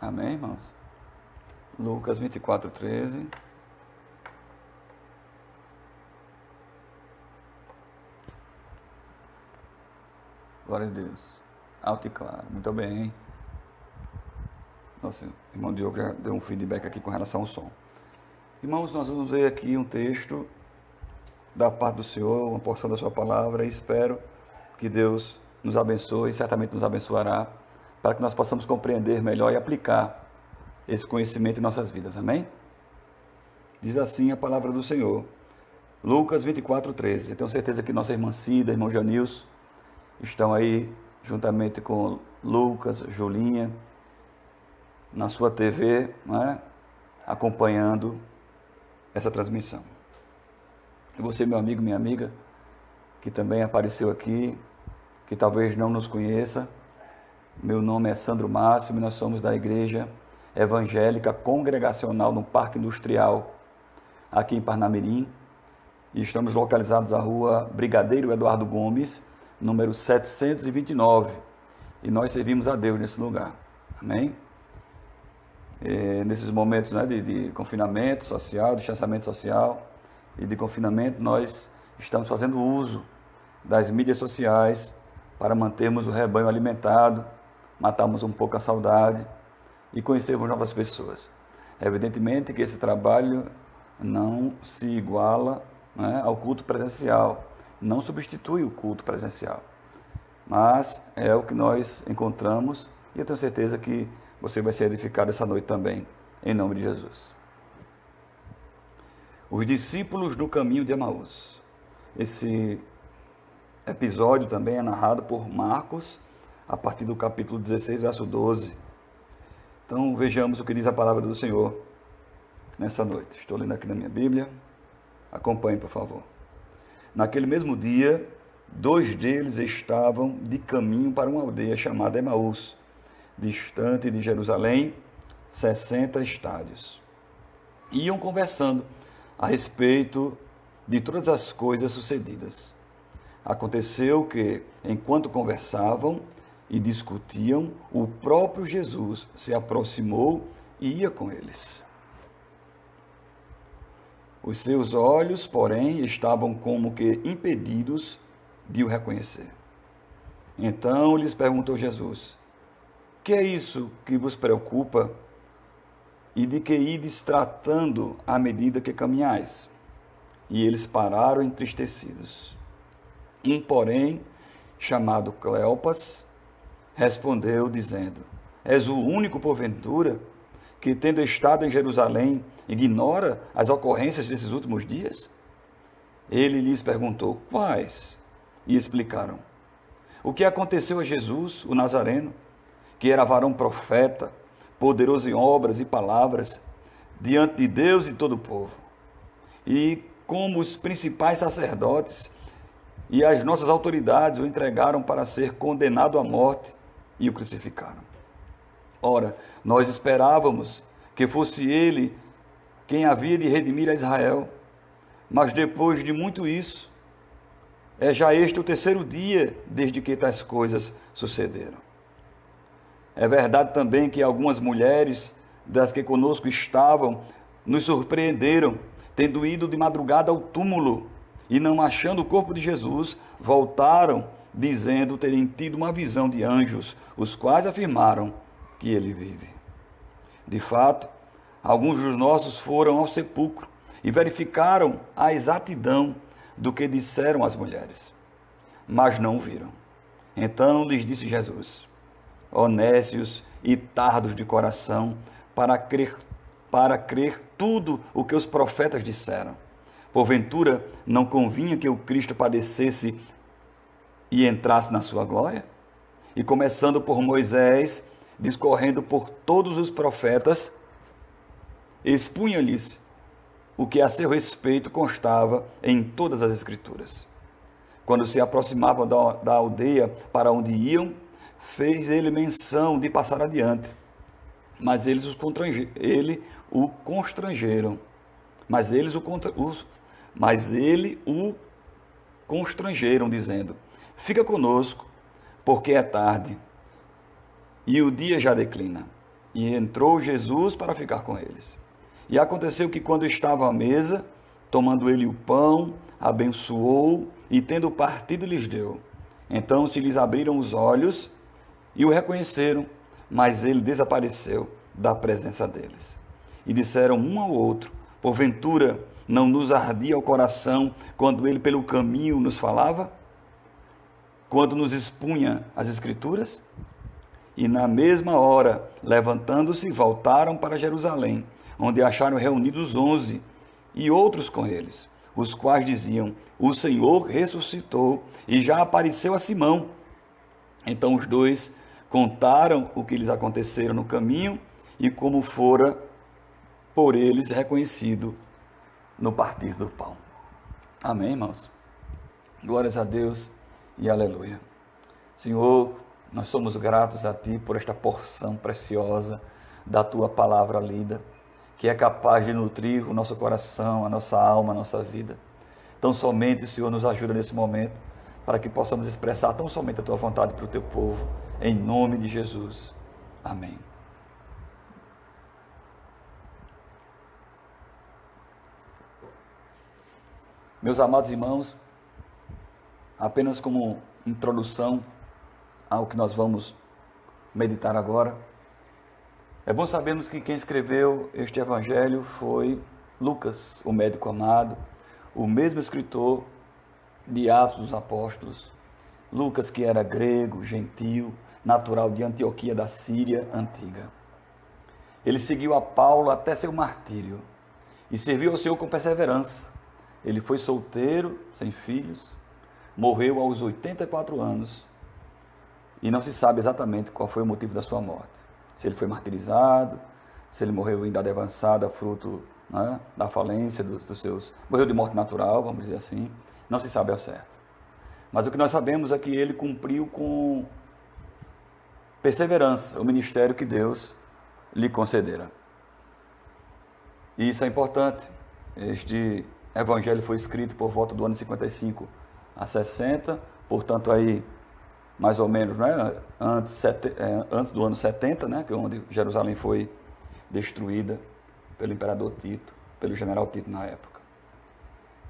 Amém, irmãos? Lucas 24:13. Glória a Deus. Alto e claro. Muito bem. Nosso irmão Diogo já deu um feedback aqui com relação ao som. Irmãos, nós vamos ver aqui um texto da parte do Senhor, uma porção da sua palavra, e espero que Deus nos abençoe, certamente nos abençoará, para que nós possamos compreender melhor e aplicar esse conhecimento em nossas vidas. Amém? Diz assim a palavra do Senhor. Lucas 24:13. Eu tenho certeza que nossa irmã Cida, irmão Janilson, estão aí juntamente com Lucas, Julinha, na sua TV, né, acompanhando essa transmissão. E você, meu amigo, minha amiga, que também apareceu aqui, que talvez não nos conheça, meu nome é Sandro Máximo e nós somos da Igreja Evangélica Congregacional no Parque Industrial, aqui em Parnamirim, e estamos localizados na rua Brigadeiro Eduardo Gomes, número 729, e nós servimos a Deus nesse lugar. Amém? Nesses momentos, né, de confinamento social, distanciamento social e de confinamento, nós estamos fazendo uso das mídias sociais para mantermos o rebanho alimentado, matarmos um pouco a saudade e conhecermos novas pessoas. Evidentemente que esse trabalho não se iguala, né, ao culto presencial, não substitui o culto presencial, mas é o que nós encontramos e eu tenho certeza que você vai ser edificado essa noite também, em nome de Jesus. Os discípulos no caminho de Emaús. Esse episódio também é narrado por Marcos, a partir do capítulo 16, verso 12. Então vejamos o que diz a palavra do Senhor nessa noite. Estou lendo aqui na minha Bíblia. Acompanhe, por favor. Naquele mesmo dia, 2 deles estavam de caminho para uma aldeia chamada Emaús, distante de Jerusalém, 60 estádios. Iam conversando a respeito de todas as coisas sucedidas. Aconteceu que, enquanto conversavam e discutiam, o próprio Jesus se aproximou e ia com eles. Os seus olhos, porém, estavam como que impedidos de o reconhecer. Então lhes perguntou Jesus: que é isso que vos preocupa e de que ides tratando à medida que caminhais? E eles pararam entristecidos. Um, porém, chamado Cleopas, respondeu dizendo: és o único, porventura, que, tendo estado em Jerusalém, ignora as ocorrências desses últimos dias? Ele lhes perguntou: quais? E explicaram: o que aconteceu a Jesus, o Nazareno, que era varão profeta, poderoso em obras e palavras, diante de Deus e todo o povo. E como os principais sacerdotes e as nossas autoridades o entregaram para ser condenado à morte e o crucificaram. Ora, nós esperávamos que fosse ele quem havia de redimir a Israel, mas depois de muito isso, é já este o 3º dia desde que tais coisas sucederam. É verdade também que algumas mulheres das que conosco estavam nos surpreenderam, tendo ido de madrugada ao túmulo e não achando o corpo de Jesus, voltaram dizendo terem tido uma visão de anjos, os quais afirmaram que ele vive. De fato, alguns dos nossos foram ao sepulcro e verificaram a exatidão do que disseram as mulheres, mas não o viram. Então lhes disse Jesus: ó nécios e tardos de coração, para crer tudo o que os profetas disseram. Porventura, não convinha que o Cristo padecesse e entrasse na sua glória? E começando por Moisés, discorrendo por todos os profetas, expunha-lhes o que a seu respeito constava em todas as Escrituras. Quando se aproximavam da aldeia para onde iam, fez ele menção de passar adiante. Mas eles o constrangeram. Mas ele o constrangeram, dizendo: fica conosco, porque é tarde, e o dia já declina. E entrou Jesus para ficar com eles. E aconteceu que quando estava à mesa, tomando ele o pão, abençoou e tendo partido lhes deu. Então se lhes abriram os olhos e o reconheceram, mas ele desapareceu da presença deles. E disseram um ao outro: porventura não nos ardia o coração quando ele pelo caminho nos falava? Quando nos expunha as Escrituras? E na mesma hora, levantando-se, voltaram para Jerusalém, onde acharam reunidos 11 e outros com eles, os quais diziam: o Senhor ressuscitou e já apareceu a Simão. Então os dois contaram o que lhes acontecera no caminho e como fora por eles reconhecido no partir do pão. Amém, irmãos? Glórias a Deus e aleluia. Senhor, nós somos gratos a Ti por esta porção preciosa da Tua palavra lida, que é capaz de nutrir o nosso coração, a nossa alma, a nossa vida. Tão somente o Senhor nos ajuda nesse momento, para que possamos expressar tão somente a Tua vontade para o Teu povo, em nome de Jesus. Amém. Meus amados irmãos, apenas como introdução ao que nós vamos meditar agora, é bom sabermos que quem escreveu este evangelho foi Lucas, o médico amado, o mesmo escritor de Atos dos Apóstolos. Lucas, que era grego, gentil, natural de Antioquia da Síria antiga. Ele seguiu a Paulo até seu martírio e serviu ao Senhor com perseverança. Ele foi solteiro, sem filhos, morreu aos 84 anos e não se sabe exatamente qual foi o motivo da sua morte. Se ele foi martirizado, se ele morreu em idade avançada, fruto, né, da falência dos seus... Morreu de morte natural, vamos dizer assim, não se sabe ao certo. Mas o que nós sabemos é que ele cumpriu com perseverança o ministério que Deus lhe concedera. E isso é importante. Este evangelho foi escrito por volta do ano 55 a 60, portanto aí mais ou menos, né, antes do ano 70, né, que é onde Jerusalém foi destruída pelo imperador Tito, pelo general Tito na época.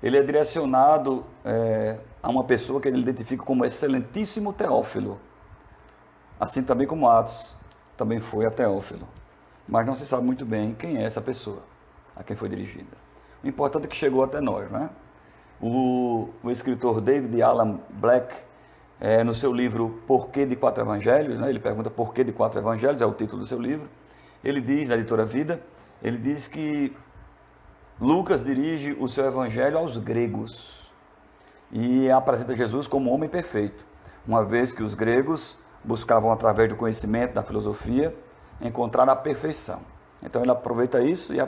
Ele é direcionado a uma pessoa que ele identifica como excelentíssimo Teófilo, assim também como Atos também foi a Teófilo, mas não se sabe muito bem quem é essa pessoa, a quem foi dirigida. O importante é que chegou até nós, né? O escritor David Alan Black, no seu livro Porquê de Quatro Evangelhos, né? Ele pergunta porquê de quatro evangelhos, é o título do seu livro. Ele diz, na editora Vida, ele diz que Lucas dirige o seu evangelho aos gregos e apresenta Jesus como homem perfeito, uma vez que os gregos buscavam, através do conhecimento, da filosofia, encontrar a perfeição. Então ele aproveita isso e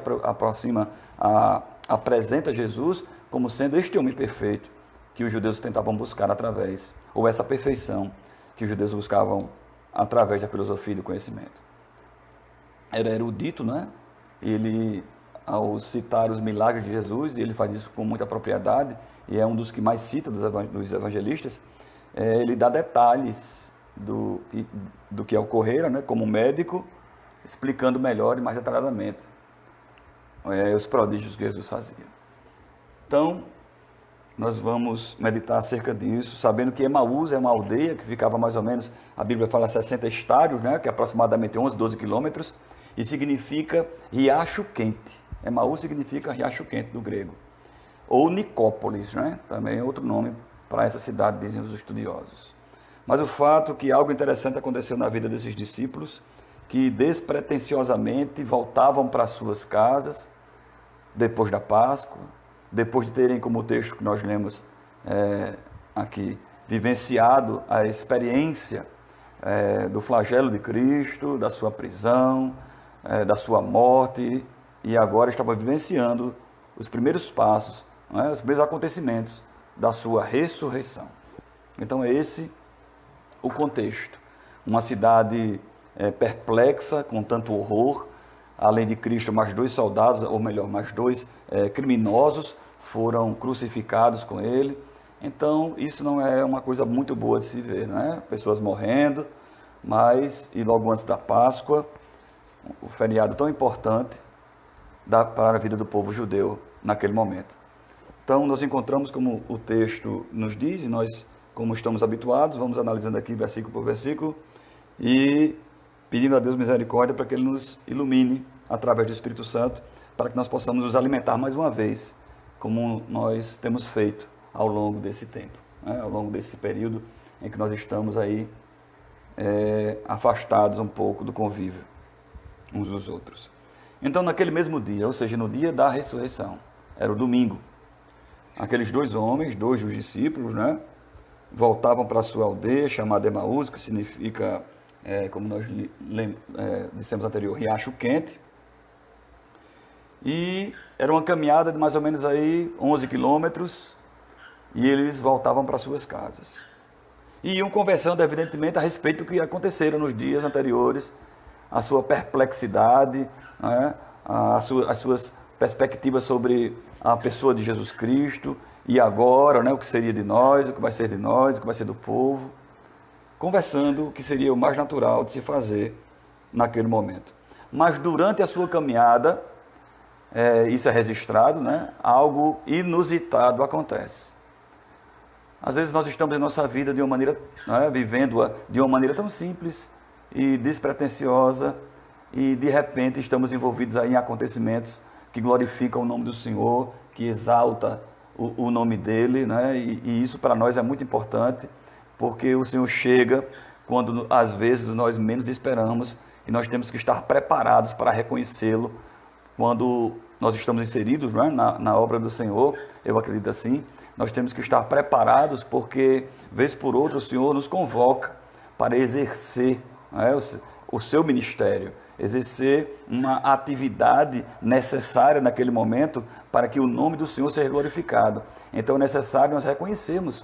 apresenta Jesus como sendo este homem perfeito que os judeus tentavam buscar através, ou essa perfeição que os judeus buscavam através da filosofia e do conhecimento. Era erudito, né? Ele, ao citar os milagres de Jesus, e ele faz isso com muita propriedade, e é um dos que mais cita dos evangelistas, ele dá detalhes do que ocorrera, né? Como médico, explicando melhor e mais detalhadamente os prodígios que Jesus fazia. Então, nós vamos meditar acerca disso, sabendo que Emaús é uma aldeia que ficava mais ou menos, a Bíblia fala 60 estádios, né, que é aproximadamente 11, 12 quilômetros, e significa riacho quente. Emaús significa riacho quente do grego. Ou Nicópolis, né, também é outro nome para essa cidade, dizem os estudiosos. Mas o fato é que algo interessante aconteceu na vida desses discípulos, que despretensiosamente voltavam para suas casas depois da Páscoa, depois de terem, como o texto que nós lemos aqui, vivenciado a experiência do flagelo de Cristo, da sua prisão, da sua morte, e agora estava vivenciando os primeiros passos, os primeiros acontecimentos da sua ressurreição. Então é esse o contexto. Uma cidade perplexa, com tanto horror. Além de Cristo, mais dois soldados, ou melhor, mais dois criminosos foram crucificados com ele. Então, isso não é uma coisa muito boa de se ver, né? Pessoas morrendo, e logo antes da Páscoa, o feriado tão importante para a vida do povo judeu naquele momento. Então, nós encontramos, como o texto nos diz, e nós, como estamos habituados, vamos analisando aqui versículo por versículo e pedindo a Deus misericórdia para que Ele nos ilumine através do Espírito Santo, para que nós possamos nos alimentar mais uma vez, como nós temos feito ao longo desse tempo, né? Ao longo desse período em que nós estamos aí afastados um pouco do convívio uns dos outros. Então, naquele mesmo dia, ou seja, no dia da ressurreição, era o domingo, aqueles dois homens, dois dos discípulos, né, voltavam para a sua aldeia, chamada Emaús, que significa, como nós dissemos anterior, riacho quente. E era uma caminhada de mais ou menos aí 11 quilômetros, e eles voltavam para suas casas. E iam conversando, evidentemente, a respeito do que aconteceram nos dias anteriores, a sua perplexidade, né, as suas perspectivas sobre a pessoa de Jesus Cristo, e agora, né, o que seria de nós, o que vai ser de nós, o que vai ser do povo, conversando o que seria o mais natural de se fazer naquele momento. Mas durante a sua caminhada, isso é registrado, né, algo inusitado acontece. Às vezes nós estamos em nossa vida de uma maneira, né, vivendo-a de uma maneira tão simples e despretensiosa, e de repente estamos envolvidos aí em acontecimentos que glorificam o nome do Senhor, que exalta o nome dele, né? E isso para nós é muito importante, porque o Senhor chega quando às vezes nós menos esperamos, e nós temos que estar preparados para reconhecê-lo quando nós estamos inseridos, né, na obra do Senhor. Eu acredito assim, nós temos que estar preparados, porque vez por outra o Senhor nos convoca para exercer, né, o seu ministério, exercer uma atividade necessária naquele momento para que o nome do Senhor seja glorificado. Então é necessário nós reconhecermos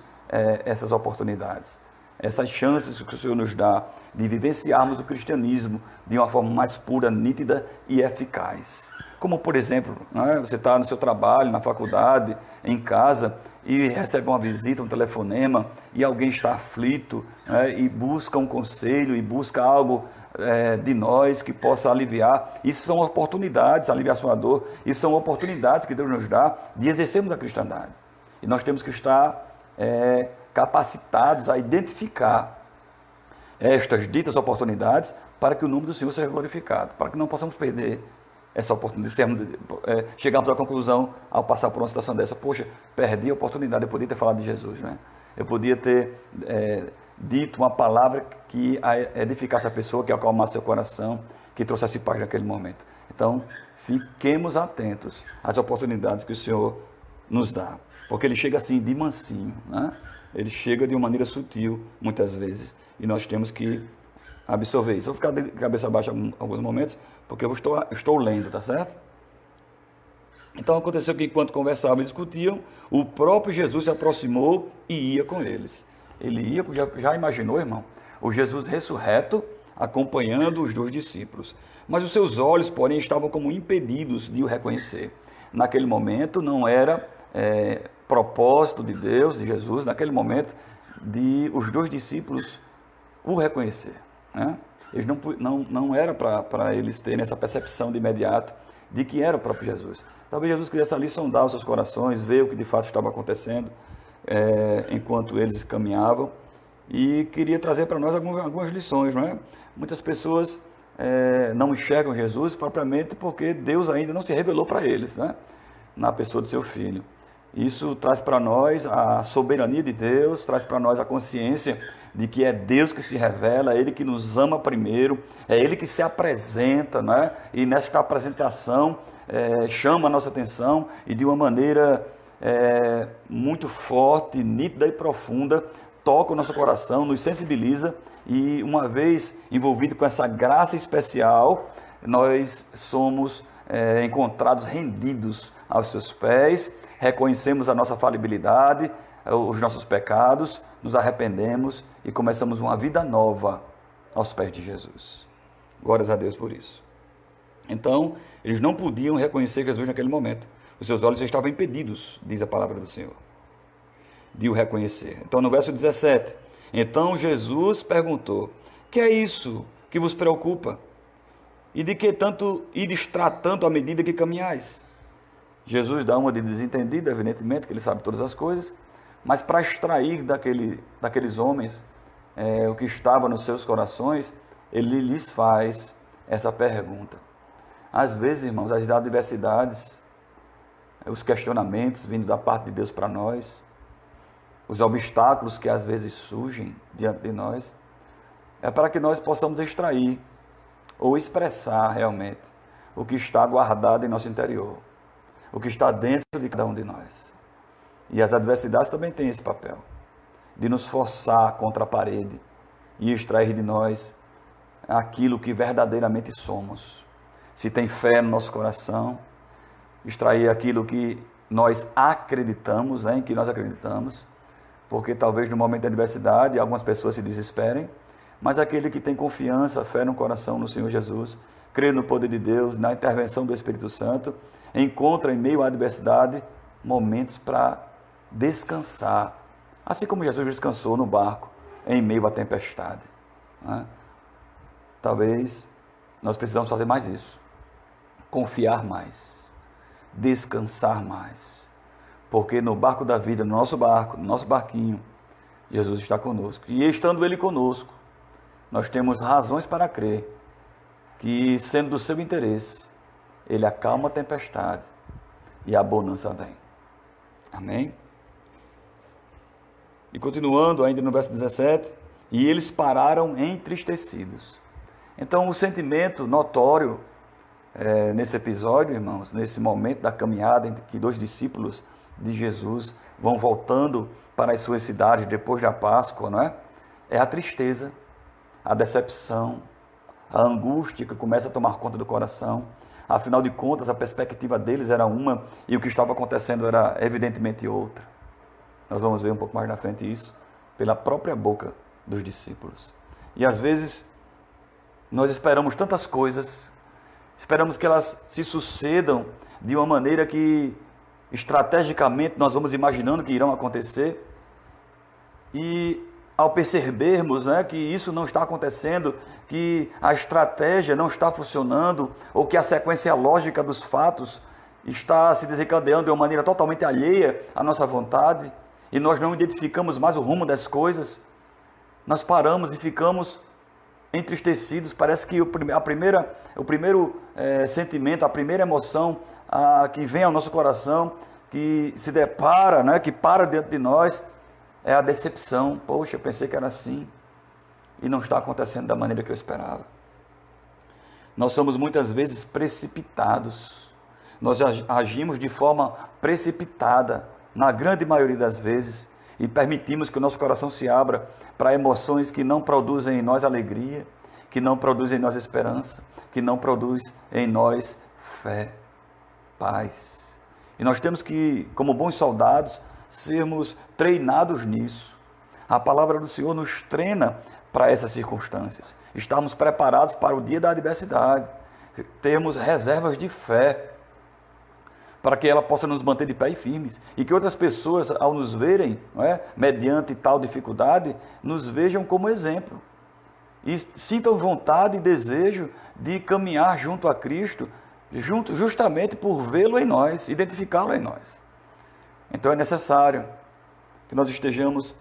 essas oportunidades, essas chances que o Senhor nos dá de vivenciarmos o cristianismo de uma forma mais pura, nítida e eficaz. Como, por exemplo, né, você está no seu trabalho, na faculdade, em casa, e recebe uma visita, um telefonema, e alguém está aflito, né, e busca um conselho, e busca algo de nós que possa aliviar. Isso são oportunidades, aliviar sua dor, isso são oportunidades que Deus nos dá de exercermos a cristandade. E nós temos que estar capacitados a identificar estas ditas oportunidades para que o nome do Senhor seja glorificado, para que não possamos perder essa oportunidade, chegarmos à conclusão ao passar por uma situação dessa: poxa, perdi a oportunidade, eu podia ter falado de Jesus, né? Eu podia ter dito uma palavra que edificasse a pessoa, que acalmasse seu coração, que trouxesse paz naquele momento. Então, fiquemos atentos às oportunidades que o Senhor nos dá, porque Ele chega assim de mansinho, né? Ele chega de uma maneira sutil, muitas vezes, e nós temos que absorver isso. Eu vou ficar de cabeça baixa em alguns momentos, porque eu estou lendo, tá certo? Então aconteceu que enquanto conversavam e discutiam, o próprio Jesus se aproximou e ia com eles. Ele ia, já imaginou, irmão? O Jesus ressurreto acompanhando os dois discípulos. Mas os seus olhos, porém, estavam como impedidos de o reconhecer. Naquele momento não era propósito de Deus, de Jesus, naquele momento, de os dois discípulos o reconhecer, né? Eles não era para eles terem essa percepção de imediato de que era o próprio Jesus. Talvez Jesus quisesse ali sondar os seus corações, ver o que de fato estava acontecendo enquanto eles caminhavam, e queria trazer para nós algumas lições, não é? Muitas pessoas não enxergam Jesus propriamente porque Deus ainda não se revelou para eles, né, na pessoa do seu Filho. Isso traz para nós a soberania de Deus, traz para nós a consciência de que é Deus que se revela, é Ele que nos ama primeiro, é Ele que se apresenta, né? E nesta apresentação chama a nossa atenção e de uma maneira muito forte, nítida e profunda, toca o nosso coração, nos sensibiliza, e uma vez envolvido com essa graça especial, nós somos encontrados rendidos aos seus pés, reconhecemos a nossa falibilidade, os nossos pecados, nos arrependemos e começamos uma vida nova aos pés de Jesus. Glórias a Deus por isso. Então, eles não podiam reconhecer Jesus naquele momento. Os seus olhos estavam impedidos, diz a palavra do Senhor, de o reconhecer. Então, no verso 17, então Jesus perguntou: que é isso que vos preocupa? E de que tanto ides tratando à medida que caminhais? Jesus dá uma de desentendido, evidentemente, que ele sabe todas as coisas, mas para extrair daqueles homens o que estava nos seus corações, ele lhes faz essa pergunta. Às vezes, irmãos, as adversidades, os questionamentos vindo da parte de Deus para nós, os obstáculos que às vezes surgem diante de nós, é para que nós possamos extrair ou expressar realmente o que está guardado em nosso interior, o que está dentro de cada um de nós. E as adversidades também têm esse papel, de nos forçar contra a parede e extrair de nós aquilo que verdadeiramente somos. Se tem fé no nosso coração, extrair aquilo que nós acreditamos, em que nós acreditamos, porque talvez no momento da adversidade algumas pessoas se desesperem, mas aquele que tem confiança, fé no coração no Senhor Jesus, crê no poder de Deus, na intervenção do Espírito Santo, encontra em meio à adversidade momentos para descansar, assim como Jesus descansou no barco em meio à tempestade. Talvez nós precisamos fazer mais isso, confiar mais, descansar mais, porque no barco da vida, no nosso barco, no nosso barquinho, Jesus está conosco, e estando Ele conosco, nós temos razões para crer que, sendo do seu interesse, Ele acalma a tempestade e a bonança vem. Amém? E continuando ainda no verso 17, e eles pararam entristecidos. Então o sentimento notório nesse episódio, irmãos, nesse momento da caminhada em que dois discípulos de Jesus vão voltando para as suas cidades depois da Páscoa, não é? É a tristeza, a decepção, a angústia que começa a tomar conta do coração. Afinal de contas, a perspectiva deles era uma e o que estava acontecendo era evidentemente outra. Nós vamos ver um pouco mais na frente isso pela própria boca dos discípulos. E às vezes nós esperamos tantas coisas, esperamos que elas se sucedam de uma maneira que estrategicamente nós vamos imaginando que irão acontecer, e ao percebermos que isso não está acontecendo, que a estratégia não está funcionando, ou que a sequência lógica dos fatos está se desencadeando de uma maneira totalmente alheia à nossa vontade, e nós não identificamos mais o rumo das coisas, nós paramos e ficamos entristecidos. Parece que o primeiro sentimento, a primeira emoção que vem ao nosso coração, que se depara, que para dentro de nós, é a decepção. Poxa, eu pensei que era assim e não está acontecendo da maneira que eu esperava. Nós somos muitas vezes precipitados, nós agimos de forma precipitada, na grande maioria das vezes, e permitimos que o nosso coração se abra para emoções que não produzem em nós alegria, que não produzem em nós esperança, que não produz em nós fé, paz. E nós temos que, como bons soldados, sermos treinados nisso. A palavra do Senhor nos treina para essas circunstâncias. Estarmos preparados para o dia da adversidade, termos reservas de fé, para que ela possa nos manter de pé e firmes, e que outras pessoas, ao nos verem, mediante tal dificuldade, nos vejam como exemplo, e sintam vontade e desejo de caminhar junto a Cristo, justamente por vê-lo em nós, identificá-lo em nós. Então é necessário que nós estejamos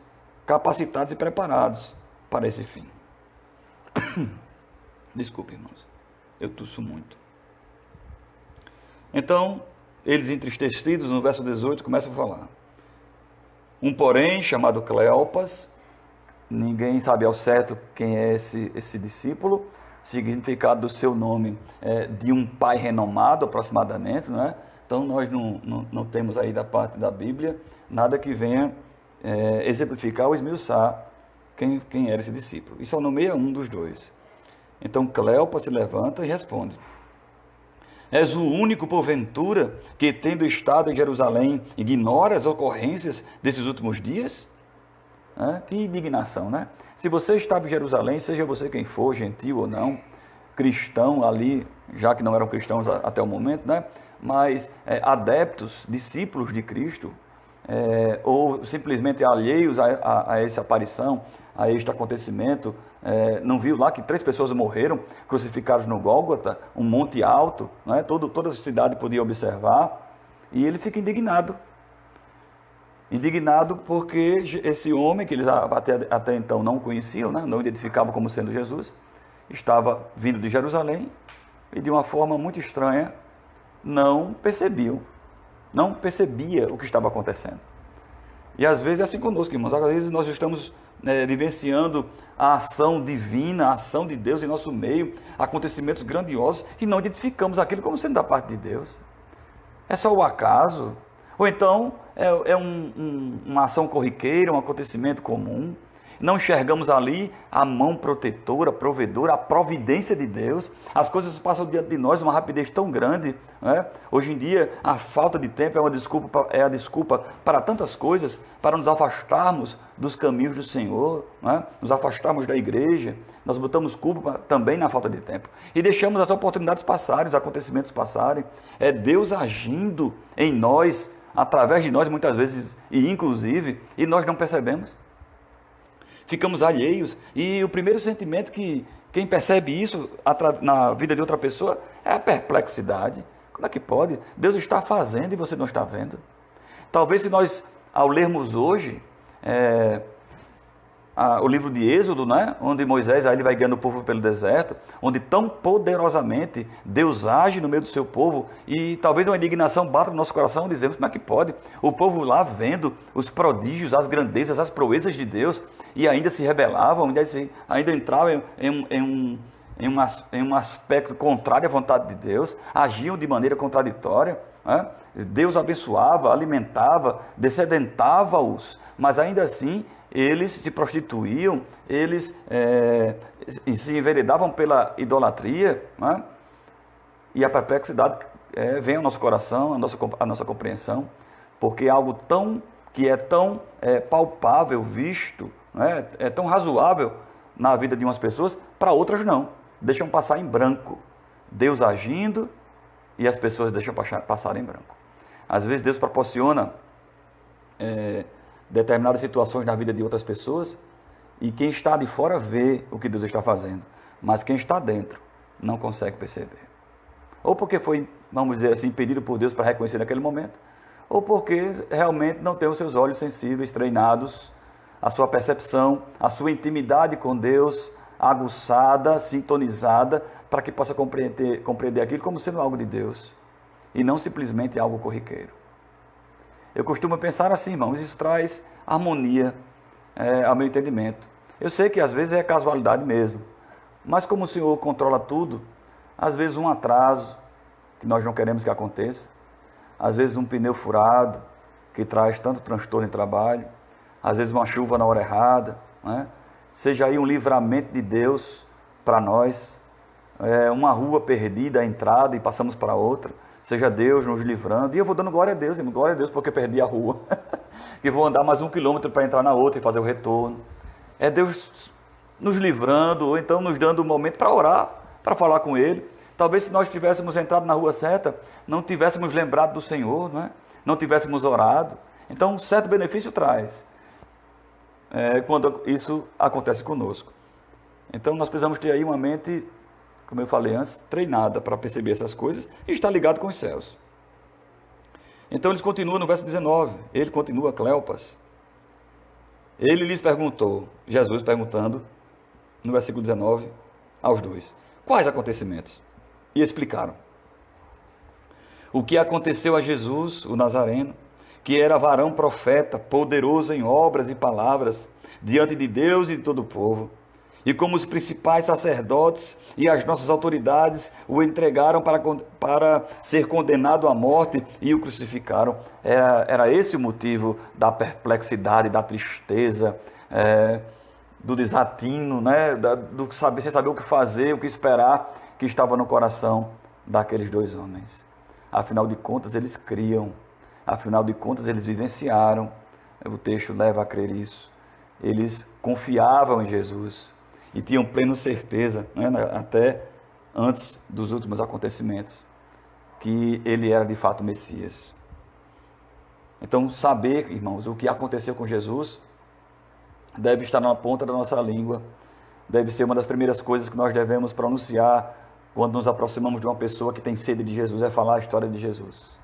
capacitados e preparados para esse fim. Desculpe, irmãos, eu tusso muito. Então, eles entristecidos, no verso 18, começam a falar. Um porém, chamado Cleopas, ninguém sabe ao certo quem é esse discípulo, significado do seu nome é de um pai renomado, aproximadamente, não é? Então nós não temos aí da parte da Bíblia nada que venha exemplificar ou esmiuçar quem era esse discípulo. E só nomeia um dos dois. Então Cleopas se levanta e responde: És o único, porventura, que, tendo estado em Jerusalém, ignora as ocorrências desses últimos dias? Que indignação, né? Se você estava em Jerusalém, seja você quem for, gentil ou não, cristão ali, já que não eram cristãos até o momento, né? Mas adeptos, discípulos de Cristo, ou simplesmente alheios a essa aparição, a este acontecimento, não viu lá que 3 pessoas morreram crucificadas no Gólgota, um monte alto, né? Toda a cidade podia observar, e ele fica indignado. Indignado porque esse homem, que eles até então não conheciam, né? Não identificavam como sendo Jesus, estava vindo de Jerusalém e de uma forma muito estranha não percebia o que estava acontecendo. E às vezes é assim conosco, irmãos. Às vezes nós estamos vivenciando a ação divina, a ação de Deus em nosso meio, acontecimentos grandiosos, e não identificamos aquilo como sendo da parte de Deus. É só o acaso? Ou então uma ação corriqueira, um acontecimento comum? Não enxergamos ali a mão protetora, provedora, a providência de Deus. As coisas passam diante de nós uma rapidez tão grande, né? Hoje em dia, a falta de tempo é a desculpa para tantas coisas, para nos afastarmos dos caminhos do Senhor, né? Nos afastarmos da igreja. Nós botamos culpa também na falta de tempo. E deixamos as oportunidades passarem, os acontecimentos passarem. É Deus agindo em nós, através de nós muitas vezes, e inclusive, e nós não percebemos. Ficamos alheios, e o primeiro sentimento que quem percebe isso na vida de outra pessoa é a perplexidade. Como é que pode? Deus está fazendo e você não está vendo. Talvez se nós, ao lermos hoje o livro de Êxodo, né? Onde Moisés ele vai guiando o povo pelo deserto, onde tão poderosamente Deus age no meio do seu povo, e talvez uma indignação bata no nosso coração, dizemos, como é que pode? O povo lá vendo os prodígios, as grandezas, as proezas de Deus, e ainda se rebelavam, ainda entravam em um aspecto contrário à vontade de Deus, agiam de maneira contraditória, né? Deus abençoava, alimentava, descedentava-os, mas ainda assim eles se prostituíam, eles se enveredavam pela idolatria, né? E a perplexidade vem ao nosso coração, a nossa compreensão, porque é algo que é tão palpável, visto, né? É tão razoável na vida de umas pessoas, para outras não, deixam passar em branco. Deus agindo e as pessoas deixam passar em branco. Às vezes Deus proporciona determinadas situações na vida de outras pessoas, e quem está de fora vê o que Deus está fazendo, mas quem está dentro não consegue perceber. Ou porque foi, vamos dizer assim, impedido por Deus para reconhecer naquele momento, ou porque realmente não tem os seus olhos sensíveis, treinados, a sua percepção, a sua intimidade com Deus aguçada, sintonizada, para que possa compreender aquilo como sendo algo de Deus, e não simplesmente algo corriqueiro. Eu costumo pensar assim, irmãos, isso traz harmonia ao meu entendimento. Eu sei que às vezes é casualidade mesmo, mas como o Senhor controla tudo, às vezes um atraso que nós não queremos que aconteça, às vezes um pneu furado que traz tanto transtorno em trabalho, às vezes uma chuva na hora errada, né? Seja aí um livramento de Deus para nós, uma rua perdida, a entrada, e passamos para outra, seja Deus nos livrando, e eu vou dando glória a Deus, porque perdi a rua, que vou andar mais 1 quilômetro para entrar na outra e fazer o retorno. É Deus nos livrando, ou então nos dando um momento para orar, para falar com Ele. Talvez se nós tivéssemos entrado na rua certa, não tivéssemos lembrado do Senhor, não tivéssemos orado. Então, um certo benefício traz, quando isso acontece conosco. Então, nós precisamos ter aí uma mente, como eu falei antes, treinada para perceber essas coisas e estar ligado com os céus. Então eles continuam no verso 19, ele continua, Cleopas. Ele lhes perguntou, Jesus perguntando, no versículo 19, aos dois, quais acontecimentos? E explicaram. O que aconteceu a Jesus, o Nazareno, que era varão profeta, poderoso em obras e palavras, diante de Deus e de todo o povo, e como os principais sacerdotes e as nossas autoridades o entregaram para ser condenado à morte e o crucificaram. Era esse o motivo da perplexidade, da tristeza, do desatino, do sem saber o que fazer, o que esperar, que estava no coração daqueles dois homens. Afinal de contas, eles criam, afinal de contas, eles vivenciaram. O texto leva a crer isso. Eles confiavam em Jesus e tinham plena certeza, até antes dos últimos acontecimentos, que ele era de fato o Messias. Então, saber, irmãos, o que aconteceu com Jesus deve estar na ponta da nossa língua, deve ser uma das primeiras coisas que nós devemos pronunciar quando nos aproximamos de uma pessoa que tem sede de Jesus, é falar a história de Jesus.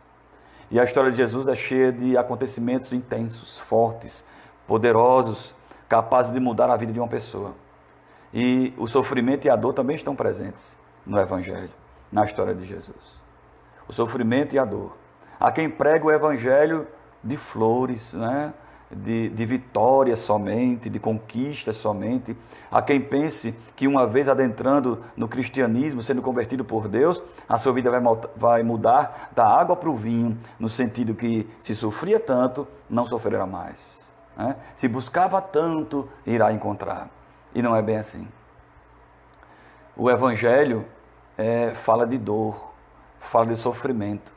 E a história de Jesus é cheia de acontecimentos intensos, fortes, poderosos, capazes de mudar a vida de uma pessoa. E o sofrimento e a dor também estão presentes no Evangelho, na história de Jesus. O sofrimento e a dor. Há quem prega o Evangelho de flores, né? de vitórias somente, de conquistas somente. Há quem pense que uma vez adentrando no cristianismo, sendo convertido por Deus, a sua vida vai mudar da água para o vinho, no sentido que se sofria tanto, não sofrerá mais. Né? Se buscava tanto, irá encontrar. E não é bem assim. O Evangelho fala de dor, fala de sofrimento.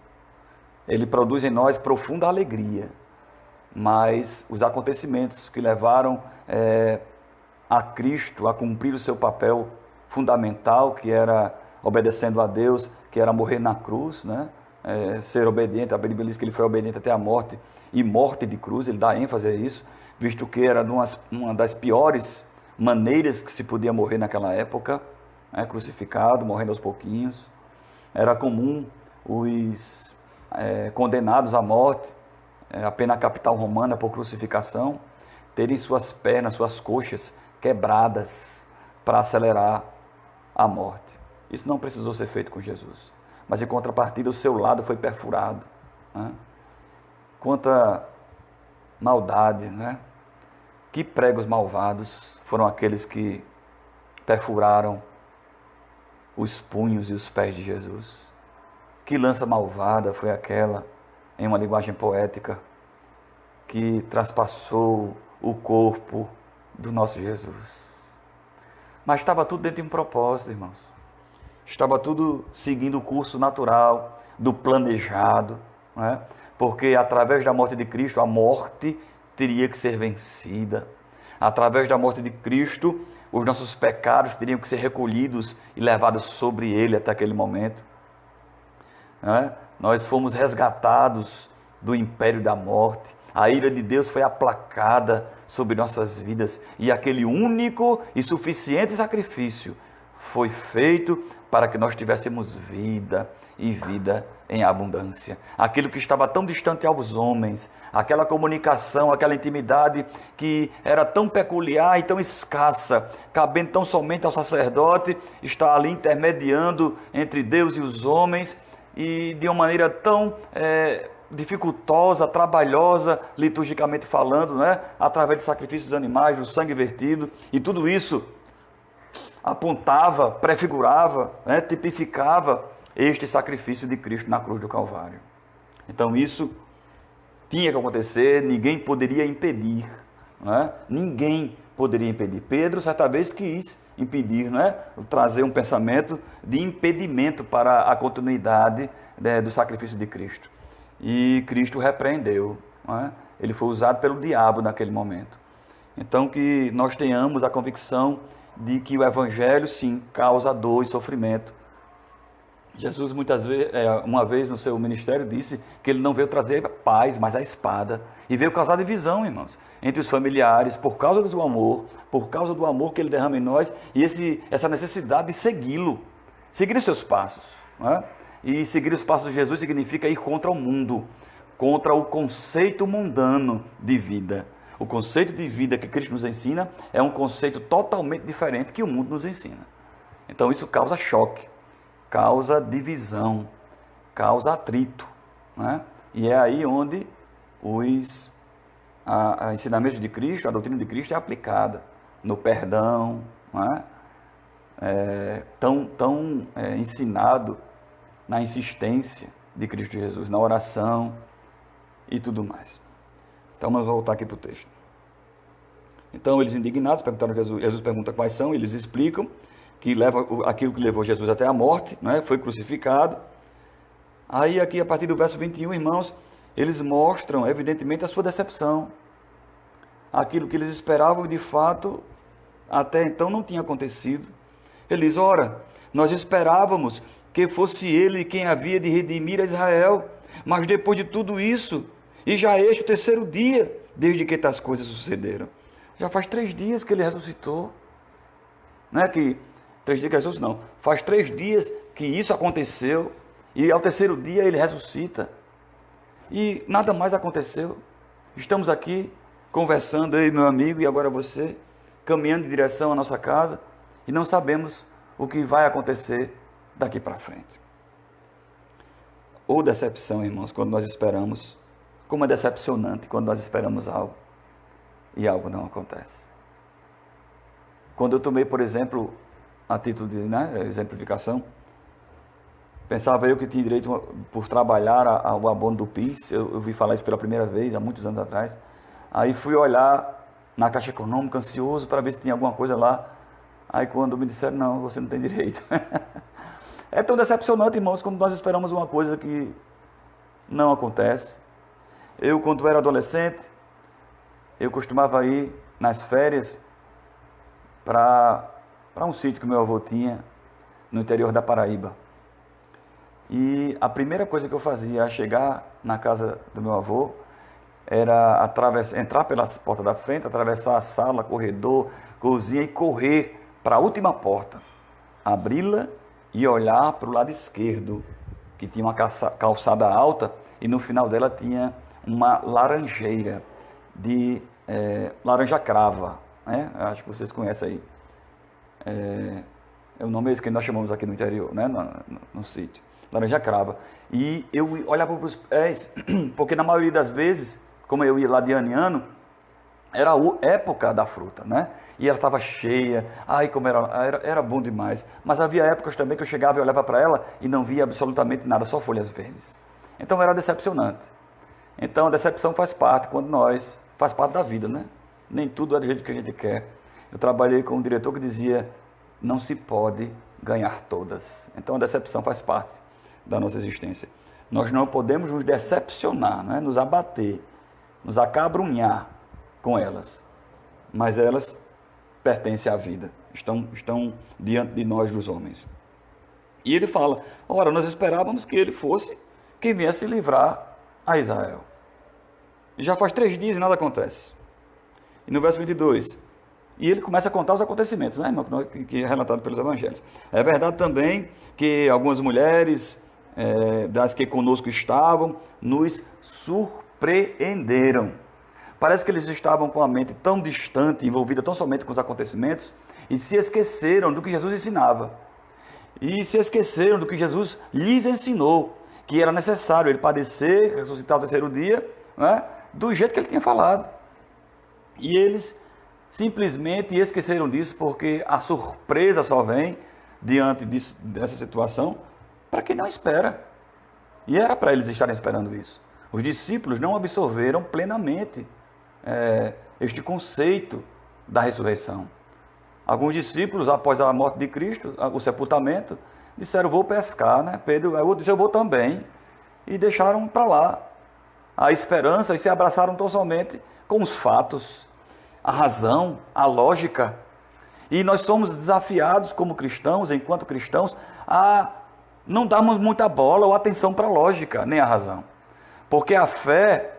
Ele produz em nós profunda alegria. Mas os acontecimentos que levaram a Cristo a cumprir o seu papel fundamental, que era obedecendo a Deus, que era morrer na cruz, né? Ser obediente, a Bíblia diz que ele foi obediente até a morte, e morte de cruz, ele dá ênfase a isso, visto que era uma das piores maneiras que se podia morrer naquela época, né? Crucificado, morrendo aos pouquinhos. Era comum os condenados à morte, a pena capital romana por crucificação, terem suas pernas, suas coxas quebradas para acelerar a morte. Isso não precisou ser feito com Jesus. Mas em contrapartida, o seu lado foi perfurado. Né? Quanta maldade, né? Que pregos malvados foram aqueles que perfuraram os punhos e os pés de Jesus. Que lança malvada foi aquela, em uma linguagem poética, que traspassou o corpo do nosso Jesus. Mas estava tudo dentro de um propósito, irmãos. Estava tudo seguindo o curso natural do planejado, né? Porque através da morte de Cristo, a morte teria que ser vencida. Através da morte de Cristo, os nossos pecados teriam que ser recolhidos e levados sobre Ele até aquele momento. Né? Nós fomos resgatados do império da morte. A ira de Deus foi aplacada sobre nossas vidas. E aquele único e suficiente sacrifício foi feito para que nós tivéssemos vida e vida em abundância. Aquilo que estava tão distante aos homens, aquela comunicação, aquela intimidade que era tão peculiar e tão escassa, cabendo tão somente ao sacerdote, está ali intermediando entre Deus e os homens, e de uma maneira tão dificultosa, trabalhosa, liturgicamente falando, né? Através de sacrifícios animais, do sangue vertido, e tudo isso apontava, prefigurava, né? Tipificava este sacrifício de Cristo na cruz do Calvário. Então isso tinha que acontecer, ninguém poderia impedir, né? Ninguém poderia impedir. Pedro certa vez quis impedir, né? Trazer um pensamento de impedimento para a continuidade, né, do sacrifício de Cristo. E Cristo repreendeu, né? Ele foi usado pelo diabo naquele momento. Então que nós tenhamos a convicção de que o Evangelho sim causa dor e sofrimento. Jesus uma vez no seu ministério disse que ele não veio trazer paz, mas a espada. E veio causar divisão, irmãos, entre os familiares, por causa do amor que ele derrama em nós, e essa necessidade de segui-lo, seguir os seus passos. Né? E seguir os passos de Jesus significa ir contra o mundo, contra o conceito mundano de vida. O conceito de vida que Cristo nos ensina é um conceito totalmente diferente que o mundo nos ensina. Então isso causa choque, causa divisão, causa atrito. Né? E é aí onde os ensinamentos de Cristo, a doutrina de Cristo é aplicada no perdão, né? Tão ensinado na insistência de Cristo Jesus, na oração e tudo mais. Então vamos voltar aqui para o texto. Então eles indignados perguntaram a Jesus, Jesus pergunta quais são, eles explicam que leva aquilo que levou Jesus até a morte, né? Foi crucificado. Aí aqui a partir do verso 21, irmãos, eles mostram evidentemente a sua decepção. Aquilo que eles esperavam de fato até então não tinha acontecido. Eles, ora, nós esperávamos que fosse ele quem havia de redimir a Israel, mas depois de tudo isso, e já este o terceiro dia, desde que tais coisas sucederam. Já faz 3 dias que ele ressuscitou. Não é que 3 dias que ressuscitou, não. Faz 3 dias que isso aconteceu. E ao terceiro dia ele ressuscita. E nada mais aconteceu. Estamos aqui conversando, eu e meu amigo, e agora você, caminhando em direção à nossa casa, e não sabemos o que vai acontecer daqui para frente. Ou decepção, irmãos, quando nós esperamos. Como é decepcionante quando nós esperamos algo e algo não acontece. Quando eu tomei, por exemplo, a título de exemplificação, pensava eu que tinha direito, por trabalhar, ao abono do PIS. Eu vi falar isso pela primeira vez, há muitos anos atrás. Aí fui olhar na Caixa Econômica, ansioso, para ver se tinha alguma coisa lá. Aí quando me disseram, não, você não tem direito. É tão decepcionante, irmãos, quando nós esperamos uma coisa que não acontece. Eu, quando era adolescente, eu costumava ir nas férias para um sítio que meu avô tinha no interior da Paraíba. E a primeira coisa que eu fazia ao chegar na casa do meu avô era entrar pela porta da frente, atravessar a sala, corredor, cozinha e correr para a última porta, abri-la e olhar para o lado esquerdo, que tinha uma calçada alta e no final dela tinha uma laranjeira de laranja crava, né? Acho que vocês conhecem aí. É o nome esse que nós chamamos aqui no interior, né? No sítio. Laranja crava. E eu olhava para os pés, porque na maioria das vezes, como eu ia lá de ano em ano, era a época da fruta, né? E ela estava cheia, ai como era bom demais. Mas havia épocas também que eu chegava e olhava para ela e não via absolutamente nada, só folhas verdes. Então era decepcionante. Então a decepção faz parte faz parte da vida, né? Nem tudo é do jeito que a gente quer. Eu trabalhei com um diretor que dizia, não se pode ganhar todas. Então a decepção faz parte da nossa existência. Nós não podemos nos decepcionar, né? Nos abater, nos acabrunhar com elas. Mas elas pertencem à vida, estão diante de nós, dos homens. E ele fala, ora, nós esperávamos que ele fosse quem viesse livrar a Israel. E já faz 3 dias e nada acontece. E no verso 22, e ele começa a contar os acontecimentos, né, irmão, que é relatado pelos evangelhos. É verdade também que algumas mulheres das que conosco estavam, nos surpreenderam. Parece que eles estavam com a mente tão distante, envolvida tão somente com os acontecimentos, e se esqueceram do que Jesus ensinava. E se esqueceram do que Jesus lhes ensinou, que era necessário ele padecer, ressuscitar ao terceiro dia, né, do jeito que ele tinha falado. E eles simplesmente esqueceram disso, porque a surpresa só vem diante dessa situação para quem não espera. E era para eles estarem esperando isso. Os discípulos não absorveram plenamente este conceito da ressurreição. Alguns discípulos, após a morte de Cristo, o sepultamento, disseram, vou pescar, né? Pedro disse, eu vou também. E deixaram para lá a esperança e se abraçaram tão somente com os fatos, a razão, a lógica. E nós somos desafiados como cristãos, enquanto cristãos, a não darmos muita bola ou atenção para a lógica, nem a razão. Porque a fé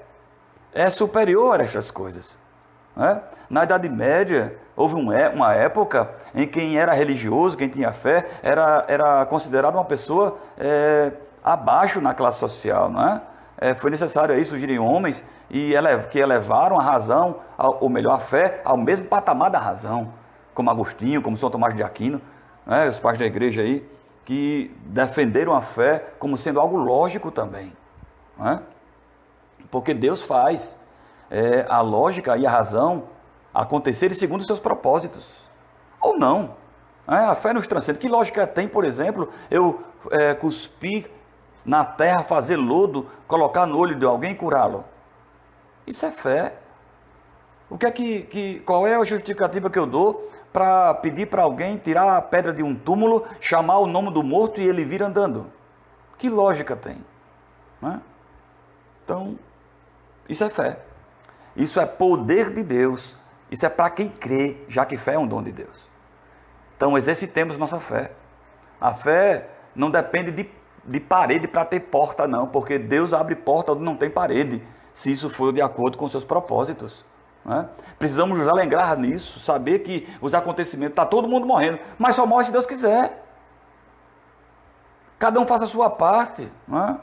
é superior a estas coisas. Né? Na Idade Média, houve uma época em quem era religioso, quem tinha fé, era considerado uma pessoa abaixo na classe social. Não é? Foi necessário aí surgirem homens que elevaram a razão, ou melhor, a fé, ao mesmo patamar da razão, como Agostinho, como São Tomás de Aquino, né? Os pais da igreja aí, que defenderam a fé como sendo algo lógico também. Né? Porque Deus faz a lógica e a razão acontecerem segundo os seus propósitos. Ou não. A fé nos transcende. Que lógica tem, por exemplo, eu cuspir na terra, fazer lodo, colocar no olho de alguém e curá-lo? Isso é fé. Qual é a justificativa que eu dou para pedir para alguém tirar a pedra de um túmulo, chamar o nome do morto e ele vir andando? Que lógica tem? Né? Então, isso é fé. Isso é poder de Deus. Isso é para quem crê, já que fé é um dom de Deus. Então, exercitemos nossa fé. A fé não depende de parede para ter porta, não. Porque Deus abre porta onde não tem parede, se isso for de acordo com seus propósitos. né? Precisamos nos alegrar nisso, saber que os acontecimentos, está todo mundo morrendo, mas só morre se Deus quiser. Cada um faça a sua parte, né?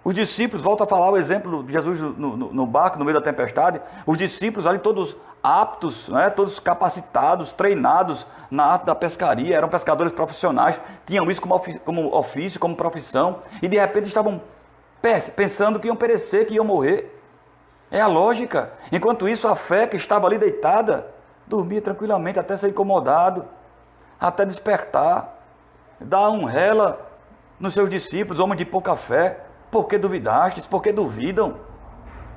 Os discípulos, volta a falar o exemplo de Jesus no barco, no meio da tempestade, os discípulos ali todos aptos, né? Todos capacitados, treinados na arte da pescaria, eram pescadores profissionais, tinham isso como ofício, como profissão, e de repente estavam pensando que iam perecer, que iam morrer. É a lógica. Enquanto isso, a fé que estava ali deitada, dormia tranquilamente até ser incomodado, até despertar, dar um rela nos seus discípulos, homens de pouca fé. Por que duvidastes? Por que duvidam?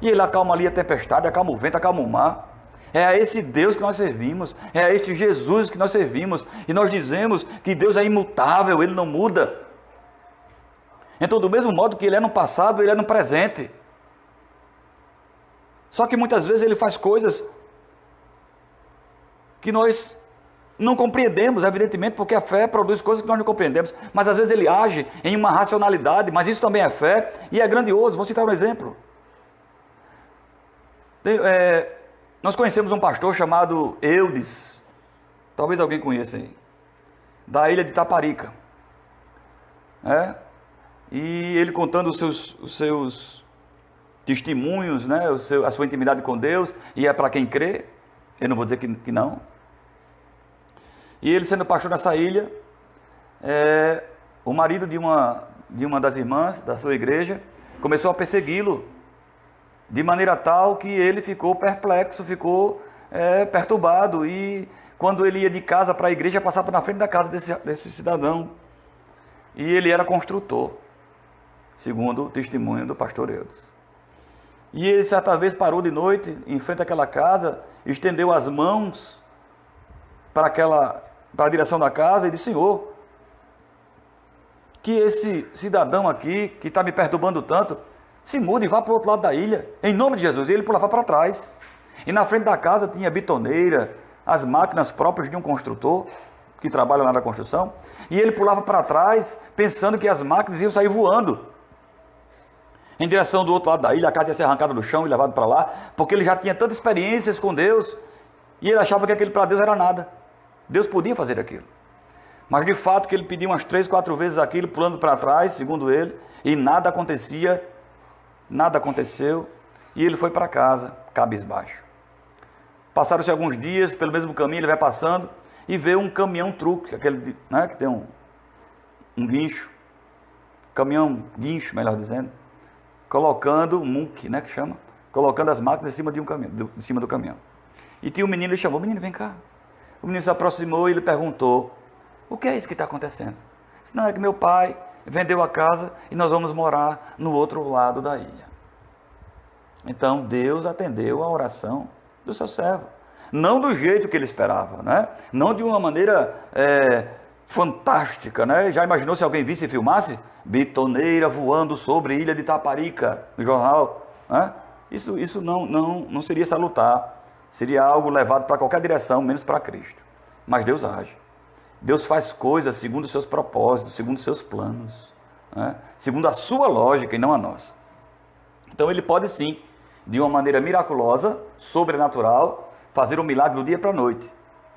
E ele acalma ali a tempestade, acalma o vento, acalma o mar. É a esse Deus que nós servimos, é a este Jesus que nós servimos, e nós dizemos que Deus é imutável, Ele não muda. Então, do mesmo modo que Ele é no passado, Ele é no presente. Só que muitas vezes Ele faz coisas que nós não compreendemos, evidentemente, porque a fé produz coisas que nós não compreendemos, mas às vezes Ele age em uma racionalidade, mas isso também é fé, e é grandioso. Vou citar um exemplo. Nós conhecemos um pastor chamado Eudes, talvez alguém conheça aí, da ilha de Taparica. E ele contando os seus testemunhos, né, a sua intimidade com Deus, e é para quem crê, eu não vou dizer que não. E ele sendo pastor nessa ilha, o marido de uma das irmãs da sua igreja começou a persegui-lo, de maneira tal que ele ficou perplexo, ficou perturbado, e quando ele ia de casa para a igreja, passava na frente da casa desse cidadão, e ele era construtor, segundo o testemunho do pastor Eudes. E ele certa vez parou de noite em frente àquela casa, estendeu as mãos para a direção da casa e disse: Senhor, que esse cidadão aqui, que está me perturbando tanto, se mude e vá para o outro lado da ilha, em nome de Jesus. E ele pulava para trás. E na frente da casa tinha bitoneira, as máquinas próprias de um construtor, que trabalha lá na construção. E ele pulava para trás, pensando que as máquinas iam sair voando em direção do outro lado da ilha, a casa ia ser arrancada do chão e levada para lá, porque ele já tinha tantas experiências com Deus, e ele achava que aquilo para Deus era nada. Deus podia fazer aquilo. Mas de fato que ele pediu umas 3, 4 vezes aquilo, pulando para trás, segundo ele, e nada acontecia, nada aconteceu, e ele foi para casa, cabisbaixo. Passaram-se alguns dias, pelo mesmo caminho ele vai passando, e vê um caminhão-truque, aquele, né, que tem um guincho, caminhão-guincho, melhor dizendo, colocando um muque, né, que chama, colocando as máquinas em cima, em cima do caminhão. E tinha um menino, ele chamou: menino, vem cá. O menino se aproximou e ele perguntou: o que é isso que está acontecendo? Ele disse: não, é que meu pai vendeu a casa e nós vamos morar no outro lado da ilha. Então Deus atendeu a oração do seu servo. Não do jeito que ele esperava, né? Não de uma maneira fantástica, né? Já imaginou se alguém visse e filmasse? Bitoneira voando sobre a ilha de Taparica, no jornal, né? Isso não seria salutar. Seria algo levado para qualquer direção, menos para Cristo. Mas Deus age. Deus faz coisas segundo os seus propósitos, segundo os seus planos, né? Segundo a sua lógica e não a nossa. Então Ele pode sim, de uma maneira miraculosa, sobrenatural, fazer um milagre do dia para a noite,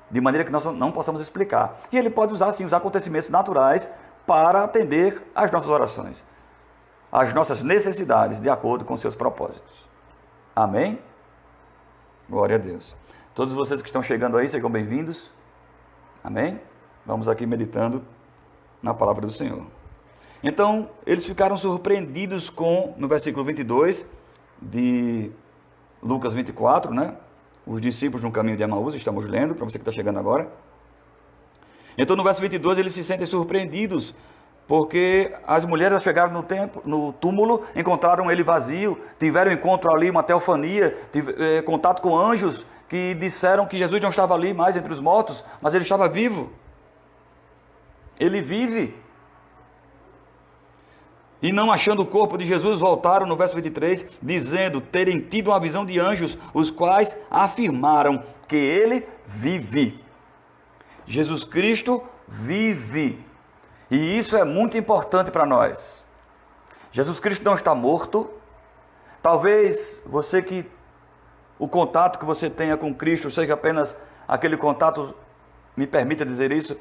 de maneira que nós não possamos explicar. E Ele pode usar sim os acontecimentos naturais para atender às nossas orações, às nossas necessidades, de acordo com os seus propósitos. Amém? Glória a Deus. Todos vocês que estão chegando aí, sejam bem-vindos. Amém? Vamos aqui meditando na palavra do Senhor. Então, eles ficaram surpreendidos no versículo 22 de Lucas 24, né? Os discípulos no caminho de Emaús, estamos lendo, para você que está chegando agora. Então, no verso 22, eles se sentem surpreendidos, porque as mulheres chegaram no túmulo, encontraram ele vazio, tiveram encontro ali, uma teofania, contato com anjos, que disseram que Jesus não estava ali mais entre os mortos, mas ele estava vivo. Ele vive. E não achando o corpo de Jesus, voltaram no verso 23, dizendo terem tido uma visão de anjos, os quais afirmaram que ele vive. Jesus Cristo vive. E isso é muito importante para nós. Jesus Cristo não está morto. Talvez você que o contato que você tenha com Cristo seja apenas aquele contato, me permita dizer isso,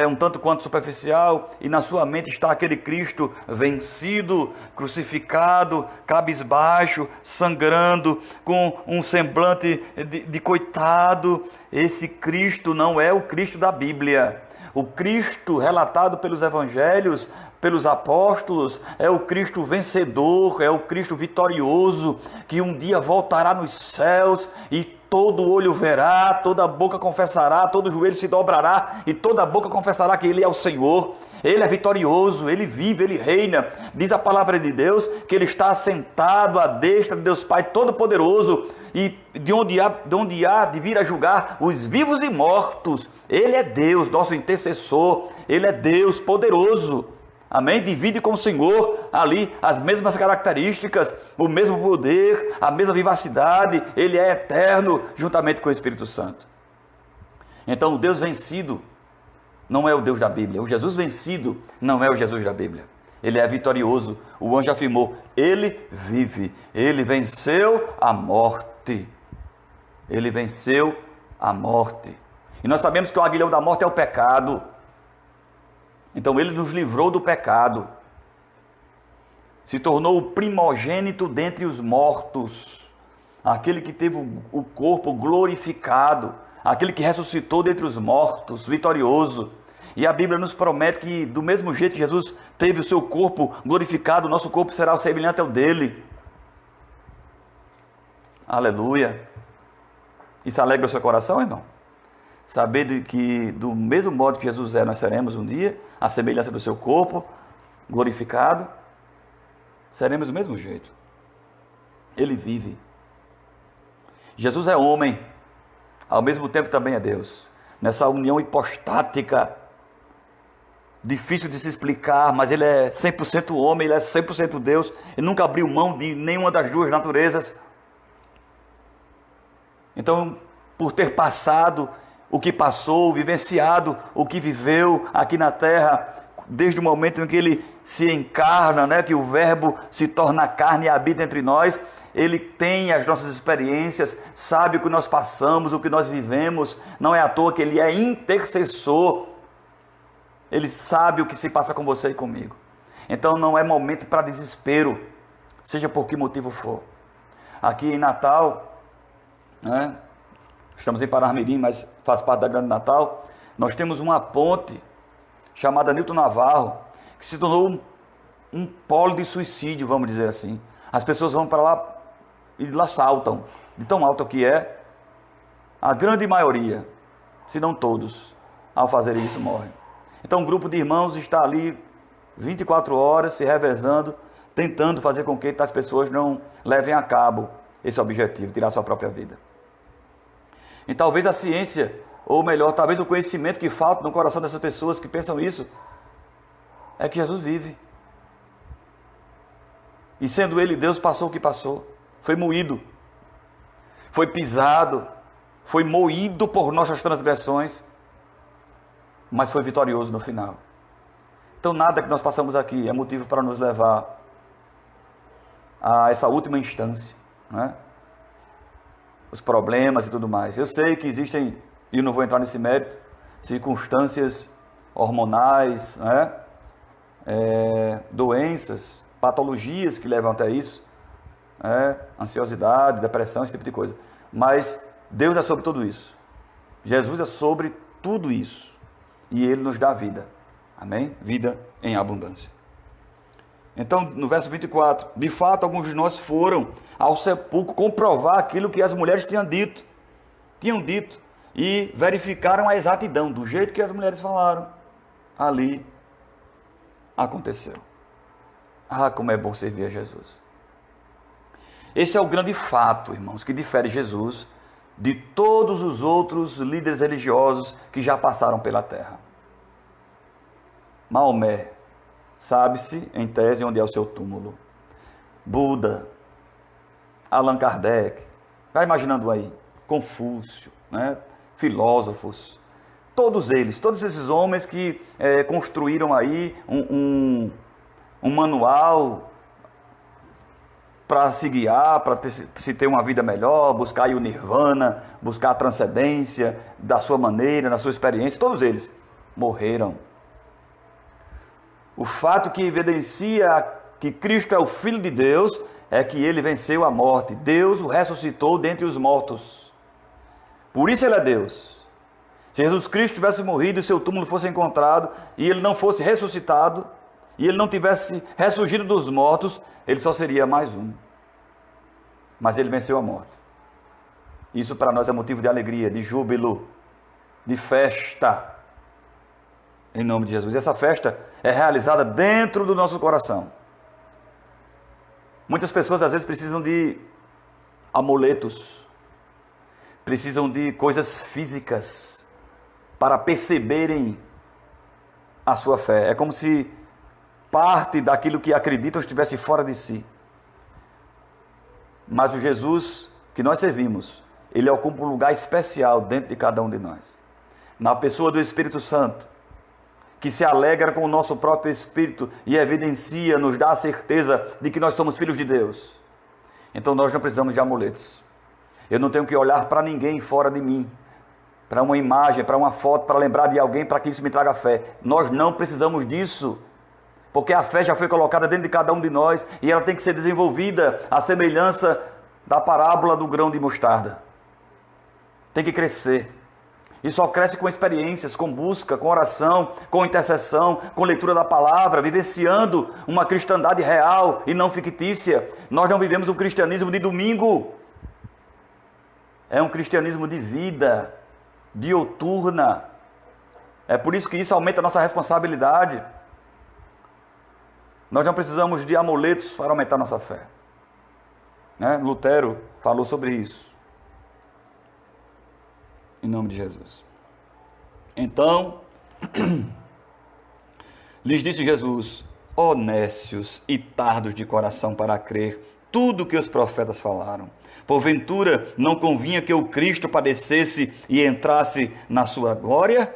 um tanto quanto superficial, e na sua mente está aquele Cristo vencido, crucificado, cabisbaixo, sangrando, com um semblante de coitado. Esse Cristo não é o Cristo da Bíblia. O Cristo relatado pelos evangelhos, pelos apóstolos, é o Cristo vencedor, é o Cristo vitorioso, que um dia voltará nos céus e todo olho verá, toda boca confessará, todo joelho se dobrará e toda boca confessará que Ele é o Senhor. Ele é vitorioso, Ele vive, Ele reina. Diz a palavra de Deus que Ele está assentado à destra de Deus Pai Todo-Poderoso, e de onde há de vir a julgar os vivos e mortos. Ele é Deus, nosso intercessor, Ele é Deus poderoso. Amém? Divide com o Senhor ali as mesmas características, o mesmo poder, a mesma vivacidade. Ele é eterno, juntamente com o Espírito Santo. Então, o Deus vencido não é o Deus da Bíblia. O Jesus vencido não é o Jesus da Bíblia. Ele é vitorioso. O anjo afirmou: Ele vive. Ele venceu a morte. Ele venceu a morte. E nós sabemos que o aguilhão da morte é o pecado. Então Ele nos livrou do pecado. Se tornou o primogênito dentre os mortos. Aquele que teve o corpo glorificado. Aquele que ressuscitou dentre os mortos, vitorioso. E a Bíblia nos promete que, do mesmo jeito que Jesus teve o seu corpo glorificado, o nosso corpo será semelhante ao dele. Aleluia. Isso alegra o seu coração, irmão? Saber que, do mesmo modo que Jesus é, nós seremos um dia, a semelhança do seu corpo glorificado, seremos do mesmo jeito. Ele vive. Jesus é homem, ao mesmo tempo também é Deus. Nessa união hipostática, difícil de se explicar, mas Ele é 100% homem, Ele é 100% Deus. Ele nunca abriu mão de nenhuma das duas naturezas. Então, por ter passado o que passou, vivenciado o que viveu aqui na terra, desde o momento em que Ele se encarna, né, que o Verbo se torna carne e habita entre nós, Ele tem as nossas experiências, sabe o que nós passamos, o que nós vivemos. Não é à toa que Ele é intercessor. Ele sabe o que se passa com você e comigo. Então não é momento para desespero, seja por que motivo for. Aqui em Natal, né, estamos em Paramirim, mas faz parte da Grande Natal, nós temos uma ponte chamada Nilton Navarro, que se tornou um polo de suicídio, vamos dizer assim. As pessoas vão para lá e lá saltam, de tão alto que é. A grande maioria, se não todos, ao fazerem isso, morrem. Então um grupo de irmãos está ali 24 horas se revezando, tentando fazer com que as pessoas não levem a cabo esse objetivo, tirar sua própria vida. E talvez a ciência, ou melhor, talvez o conhecimento que falta no coração dessas pessoas que pensam isso, é que Jesus vive. E sendo Ele Deus, passou o que passou. Foi moído, foi pisado, foi moído por nossas transgressões, mas foi vitorioso no final. Então nada que nós passamos aqui é motivo para nos levar a essa última instância, né? Os problemas e tudo mais. Eu sei que existem, e não vou entrar nesse mérito, circunstâncias hormonais, né? Doenças, patologias que levam até isso, ansiosidade, depressão, esse tipo de coisa. Mas Deus é sobre tudo isso. Jesus é sobre tudo isso. E Ele nos dá vida. Amém? Vida em abundância. Então, no verso 24, de fato, alguns de nós foram ao sepulcro comprovar aquilo que as mulheres tinham dito, e verificaram a exatidão, do jeito que as mulheres falaram, ali aconteceu. Ah, como é bom servir a Jesus. Esse é o grande fato, irmãos, que difere Jesus de todos os outros líderes religiosos que já passaram pela terra. Maomé, sabe-se, em tese, onde é o seu túmulo. Buda, Allan Kardec, vai imaginando aí, Confúcio, né? Filósofos, todos eles, todos esses homens que construíram aí um manual para se guiar, para se ter uma vida melhor, buscar aí o nirvana, buscar a transcendência da sua maneira, na sua experiência, todos eles morreram. O fato que evidencia que Cristo é o Filho de Deus é que ele venceu a morte. Deus o ressuscitou dentre os mortos. Por isso ele é Deus. Se Jesus Cristo tivesse morrido e seu túmulo fosse encontrado e ele não fosse ressuscitado e ele não tivesse ressurgido dos mortos, ele só seria mais um. Mas ele venceu a morte. Isso para nós é motivo de alegria, de júbilo, de festa. Em nome de Jesus. E essa festa é realizada dentro do nosso coração. Muitas pessoas às vezes precisam de amuletos, precisam de coisas físicas para perceberem a sua fé. É como se parte daquilo que acreditam estivesse fora de si. Mas o Jesus que nós servimos, ele ocupa um lugar especial dentro de cada um de nós. Na pessoa do Espírito Santo, que se alegra com o nosso próprio Espírito e evidencia, nos dá a certeza de que nós somos filhos de Deus. Então nós não precisamos de amuletos. Eu não tenho que olhar para ninguém fora de mim, para uma imagem, para uma foto, para lembrar de alguém, para que isso me traga fé. Nós não precisamos disso, porque a fé já foi colocada dentro de cada um de nós e ela tem que ser desenvolvida à semelhança da parábola do grão de mostarda. Tem que crescer. E só cresce com experiências, com busca, com oração, com intercessão, com leitura da palavra, vivenciando uma cristandade real e não fictícia. Nós não vivemos um cristianismo de domingo. É um cristianismo de vida, diuturna. É por isso que isso aumenta a nossa responsabilidade. Nós não precisamos de amuletos para aumentar nossa fé. Lutero falou sobre isso. Em nome de Jesus. Então, lhes disse Jesus: ó nécios e tardos de coração para crer tudo o que os profetas falaram. Porventura não convinha que o Cristo padecesse e entrasse na sua glória?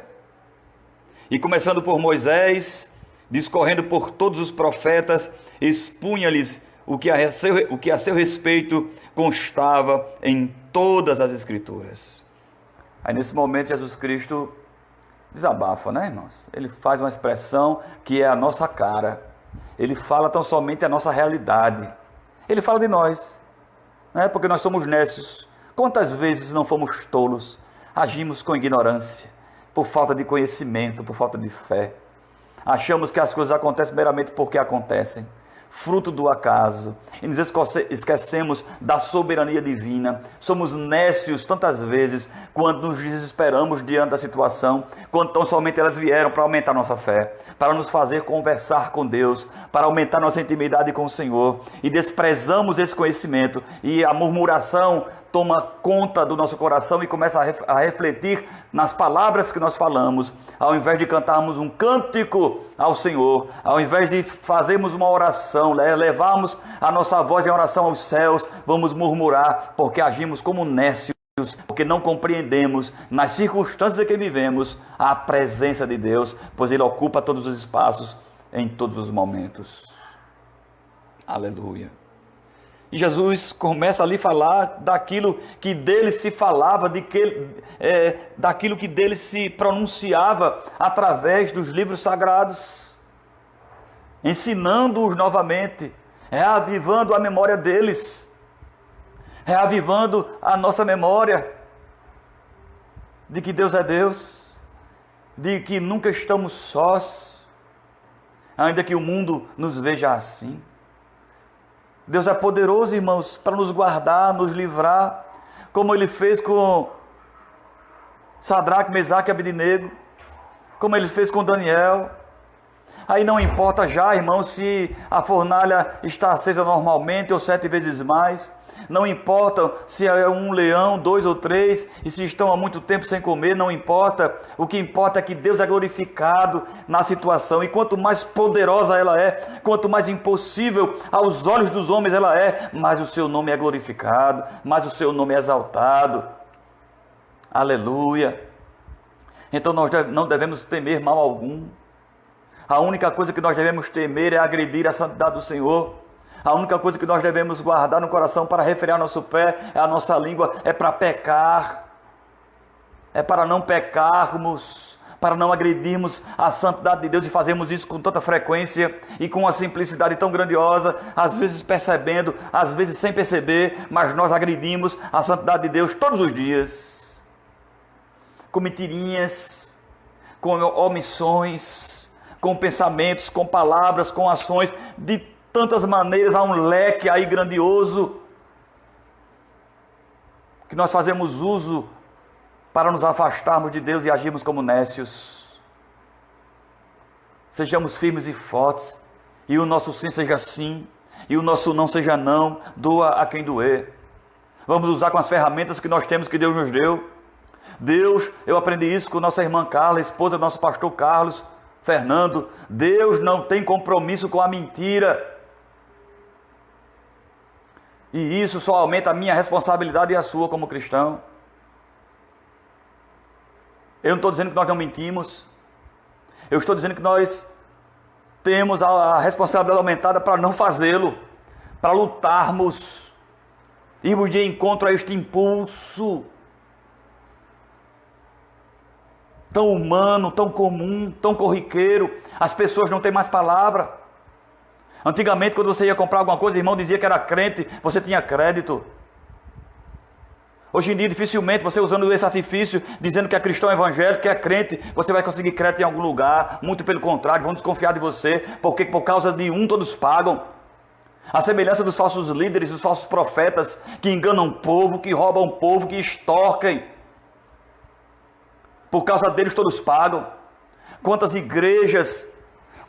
E começando por Moisés, discorrendo por todos os profetas, expunha-lhes o que a seu respeito constava em todas as Escrituras. Aí nesse momento Jesus Cristo desabafa, né, irmãos? Ele faz uma expressão que é a nossa cara. Ele fala tão somente a nossa realidade. Ele fala de nós, né? Porque nós somos nécios. Quantas vezes não fomos tolos? Agimos com ignorância, por falta de conhecimento, por falta de fé. Achamos que as coisas acontecem meramente porque acontecem, fruto do acaso, e nos esquecemos da soberania divina. Somos nécios tantas vezes quando nos desesperamos diante da situação, quando tão somente elas vieram para aumentar nossa fé, para nos fazer conversar com Deus, para aumentar nossa intimidade com o Senhor, e desprezamos esse conhecimento, e a murmuração toma conta do nosso coração e começa a refletir nas palavras que nós falamos. Ao invés de cantarmos um cântico ao Senhor, ao invés de fazermos uma oração, levarmos a nossa voz em oração aos céus, vamos murmurar porque agimos como nécios, porque não compreendemos nas circunstâncias em que vivemos a presença de Deus, pois Ele ocupa todos os espaços em todos os momentos. Aleluia. E Jesus começa ali a falar daquilo que dele se falava, daquilo que dele se pronunciava através dos livros sagrados, ensinando-os novamente, reavivando a memória deles, reavivando a nossa memória de que Deus é Deus, de que nunca estamos sós, ainda que o mundo nos veja assim. Deus é poderoso, irmãos, para nos guardar, nos livrar, como Ele fez com Sadraque, Mesaque e Abednego, como Ele fez com Daniel. Aí não importa já, irmãos, se a fornalha está acesa normalmente ou 7 vezes mais. Não importa se é um leão, 2 ou 3, e se estão há muito tempo sem comer, não importa. O que importa é que Deus é glorificado na situação. E quanto mais poderosa ela é, quanto mais impossível aos olhos dos homens ela é, mais o seu nome é glorificado, mais o seu nome é exaltado. Aleluia. Então nós não devemos temer mal algum. A única coisa que nós devemos temer é agredir a santidade do Senhor. A única coisa que nós devemos guardar no coração para refrear nosso pé é a nossa língua, é para pecar, é para não pecarmos, para não agredirmos a santidade de Deus, e fazemos isso com tanta frequência e com uma simplicidade tão grandiosa, às vezes percebendo, às vezes sem perceber, mas nós agredimos a santidade de Deus todos os dias, com mentirinhas, com omissões, com pensamentos, com palavras, com ações, de tantas maneiras. Há um leque aí grandioso que nós fazemos uso para nos afastarmos de Deus e agirmos como nécios. Sejamos firmes e fortes, e o nosso sim seja sim, e o nosso não seja não, doa a quem doer. Vamos usar com as ferramentas que nós temos, que Deus nos deu. Eu aprendi isso com nossa irmã Carla, esposa do nosso pastor Carlos Fernando. Deus não tem compromisso com a mentira. E isso só aumenta a minha responsabilidade e a sua como cristão. Eu não estou dizendo que nós não mentimos. Eu estou dizendo que nós temos a responsabilidade aumentada para não fazê-lo, para lutarmos, irmos de encontro a este impulso tão humano, tão comum, tão corriqueiro. As pessoas não têm mais palavra. Antigamente, quando você ia comprar alguma coisa, o irmão dizia que era crente, você tinha crédito. Hoje em dia, dificilmente, você usando esse artifício, dizendo que é cristão evangélico, que é crente, você vai conseguir crédito em algum lugar. Muito pelo contrário, vão desconfiar de você, porque por causa de um todos pagam. A semelhança dos falsos líderes, dos falsos profetas, que enganam o povo, que roubam o povo, que extorquem. Por causa deles todos pagam. Quantas igrejas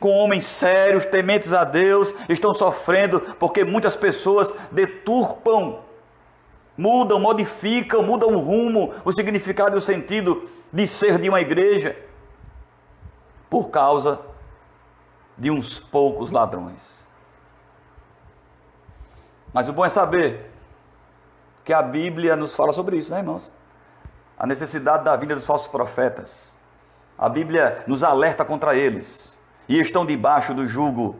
com homens sérios, tementes a Deus, estão sofrendo porque muitas pessoas deturpam, mudam, modificam, mudam o rumo, o significado e o sentido de ser de uma igreja, por causa de uns poucos ladrões. Mas o bom é saber que a Bíblia nos fala sobre isso, né, irmãos? A necessidade da vinda dos falsos profetas. A Bíblia nos alerta contra eles. E estão debaixo do jugo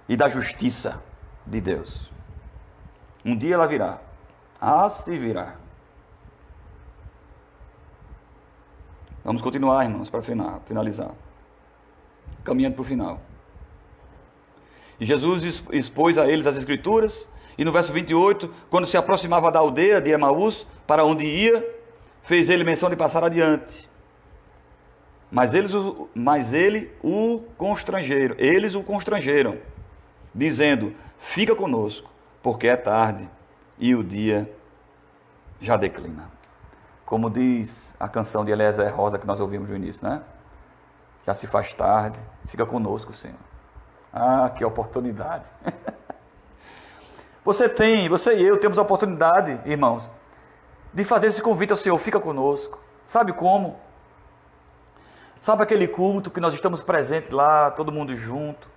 e da justiça de Deus. Um dia ela virá. Se virá. Vamos continuar, irmãos, para finalizar. Caminhando para o final. E Jesus expôs a eles as Escrituras. E no verso 28, quando se aproximava da aldeia de Emaús, para onde ia, fez ele menção de passar adiante. Mas eles o constrangeram, dizendo: fica conosco, porque é tarde e o dia já declina. Como diz a canção de Eliezer Rosa que nós ouvimos no início, né? Já se faz tarde, fica conosco, Senhor. Que oportunidade. Você e eu temos a oportunidade, irmãos, de fazer esse convite ao Senhor: fica conosco. Sabe como? Sabe aquele culto que nós estamos presentes lá, todo mundo junto,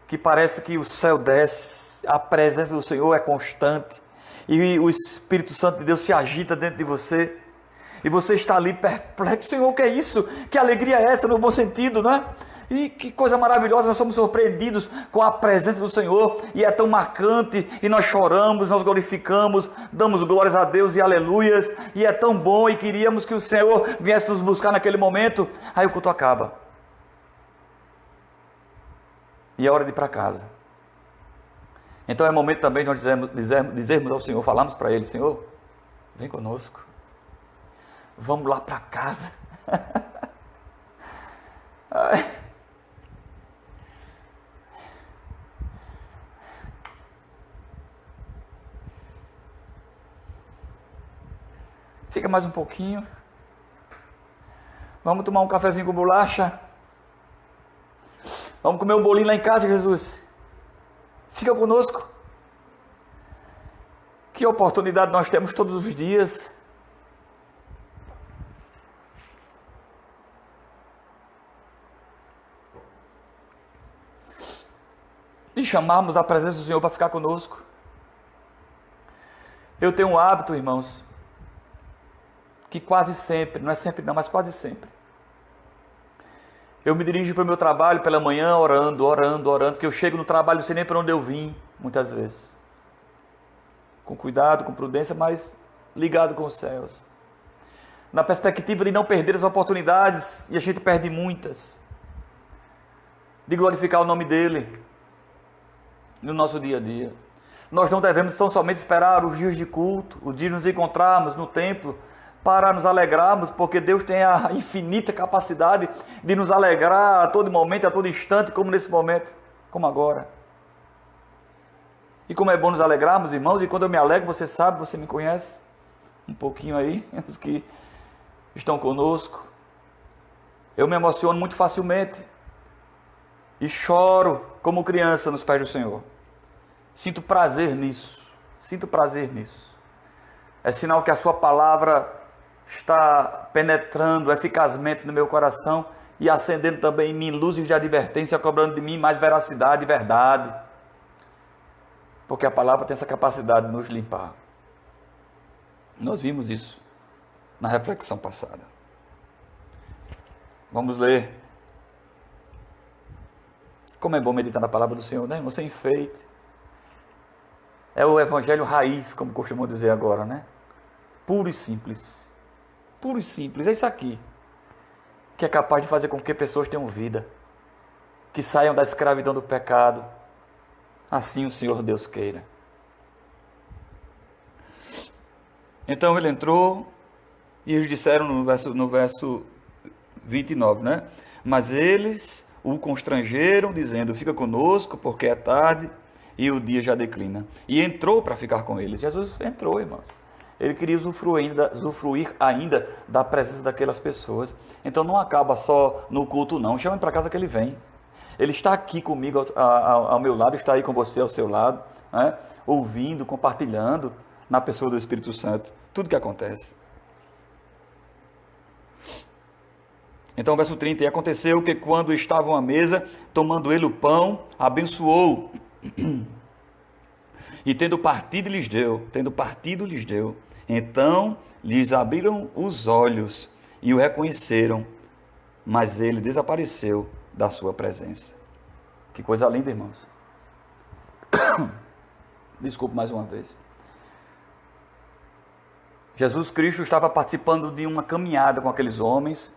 que parece que o céu desce, a presença do Senhor é constante, e o Espírito Santo de Deus se agita dentro de você, e você está ali perplexo: Senhor, o que é isso? Que alegria é essa, no bom sentido, né? E que coisa maravilhosa, nós somos surpreendidos com a presença do Senhor, e é tão marcante, e nós choramos, nós glorificamos, damos glórias a Deus e aleluias, e é tão bom, e queríamos que o Senhor viesse nos buscar naquele momento. Aí o culto acaba, e é hora de ir para casa. Então é momento também de nós dizermos ao Senhor, falarmos para Ele: Senhor, vem conosco, vamos lá para casa. Fica mais um pouquinho. Vamos tomar um cafezinho com bolacha. Vamos comer um bolinho lá em casa, Jesus. Fica conosco. Que oportunidade nós temos todos os dias. De chamarmos a presença do Senhor para ficar conosco. Eu tenho um hábito, irmãos, que quase sempre, não é sempre não, mas quase sempre, eu me dirijo para o meu trabalho pela manhã orando, que eu chego no trabalho, não sei nem para onde eu vim, muitas vezes. Com cuidado, com prudência, mas ligado com os céus. Na perspectiva de não perder as oportunidades, e a gente perde muitas, de glorificar o nome dele no nosso dia a dia. Nós não devemos tão somente esperar os dias de culto, o dia de nos encontrarmos no templo, para nos alegrarmos, porque Deus tem a infinita capacidade de nos alegrar a todo momento, a todo instante, como nesse momento, como agora. E como é bom nos alegrarmos, irmãos, e quando eu me alegro, você sabe, você me conhece um pouquinho aí, os que estão conosco. Eu me emociono muito facilmente e choro como criança nos pés do Senhor. Sinto prazer nisso, É sinal que a sua palavra está penetrando eficazmente no meu coração e acendendo também em mim luzes de advertência, cobrando de mim mais veracidade e verdade. Porque a palavra tem essa capacidade de nos limpar. Nós vimos isso na reflexão passada. Vamos ler. Como é bom meditar na palavra do Senhor, né? Sem enfeite. É o evangelho raiz, como costumam dizer agora, né? Puro e simples. Puro e simples. É isso aqui que é capaz de fazer com que pessoas tenham vida, que saiam da escravidão do pecado. Assim o Senhor Deus queira. Então ele entrou e eles disseram no verso 29, né? Mas eles o constrangeram, dizendo: fica conosco, porque é tarde e o dia já declina. E entrou para ficar com eles. Jesus entrou, irmãos. Ele queria usufruir ainda da presença daquelas pessoas. Então não acaba só no culto, não. Chama para casa que ele vem. Ele está aqui comigo ao meu lado, está aí com você ao seu lado, né? Ouvindo, compartilhando na pessoa do Espírito Santo tudo que acontece. Então, verso 30, e aconteceu que quando estavam à mesa, tomando ele o pão, abençoou, e tendo partido lhes deu. Então lhes abriram os olhos e o reconheceram, mas ele desapareceu da sua presença. Que coisa linda, irmãos. Desculpe mais uma vez. Jesus Cristo estava participando de uma caminhada com aqueles homens.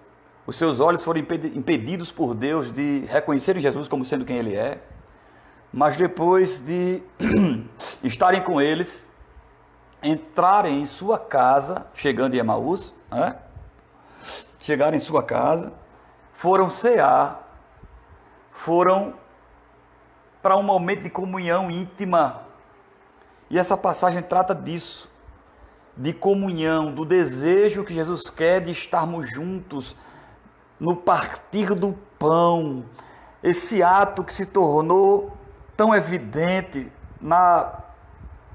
Os seus olhos foram impedidos por Deus de reconhecerem Jesus como sendo quem ele é. Mas depois de estarem com eles, entrarem em sua casa, chegando em Emaús, né? Chegaram em sua casa, foram cear, foram para um momento de comunhão íntima. E essa passagem trata disso, de comunhão, do desejo que Jesus quer de estarmos juntos no partir do pão. Esse ato que se tornou tão evidente na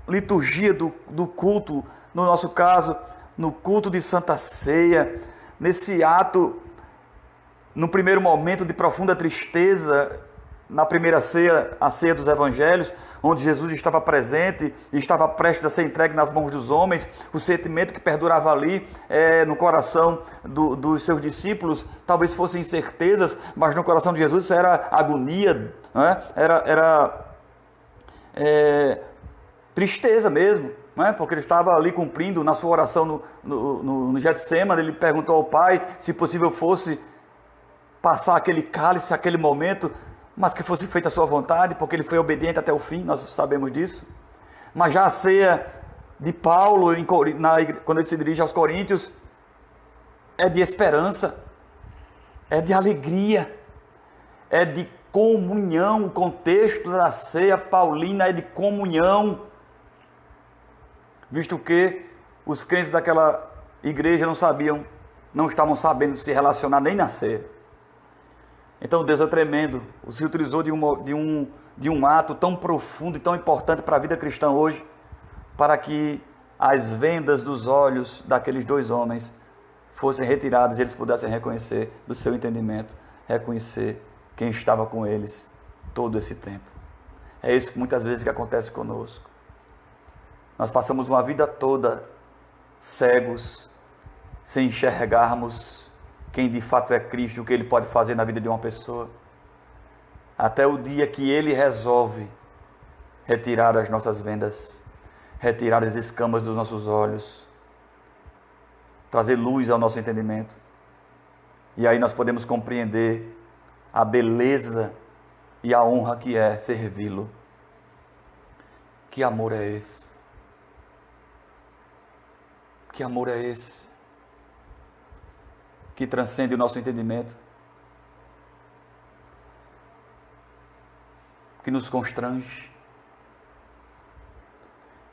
liturgia do culto, no nosso caso, no culto de Santa Ceia, nesse ato, no primeiro momento de profunda tristeza, na primeira ceia, a ceia dos evangelhos, onde Jesus estava presente e estava prestes a ser entregue nas mãos dos homens, o sentimento que perdurava ali no coração dos seus discípulos, talvez fossem incertezas, mas no coração de Jesus isso era agonia, né? Era tristeza mesmo, né? Porque ele estava ali cumprindo na sua oração no Getsemane. Ele perguntou ao Pai se possível fosse passar aquele cálice, aquele momento, mas que fosse feita a sua vontade, porque ele foi obediente até o fim, nós sabemos disso. Mas já a ceia de Paulo, quando ele se dirige aos Coríntios, é de esperança, é de alegria, é de comunhão. O contexto da ceia paulina é de comunhão, visto que os crentes daquela igreja não estavam sabendo se relacionar nem na ceia. Então Deus é tremendo, se utilizou de um ato tão profundo e tão importante para a vida cristã hoje, para que as vendas dos olhos daqueles dois homens fossem retiradas e eles pudessem reconhecer do seu entendimento, reconhecer quem estava com eles todo esse tempo. É isso que muitas vezes que acontece conosco. Nós passamos uma vida toda cegos, sem enxergarmos quem de fato é Cristo, o que Ele pode fazer na vida de uma pessoa, até o dia que Ele resolve retirar as nossas vendas, retirar as escamas dos nossos olhos, trazer luz ao nosso entendimento. E aí nós podemos compreender a beleza e a honra que é servi-lo. Que amor é esse? Que amor é esse? Que transcende o nosso entendimento, que nos constrange,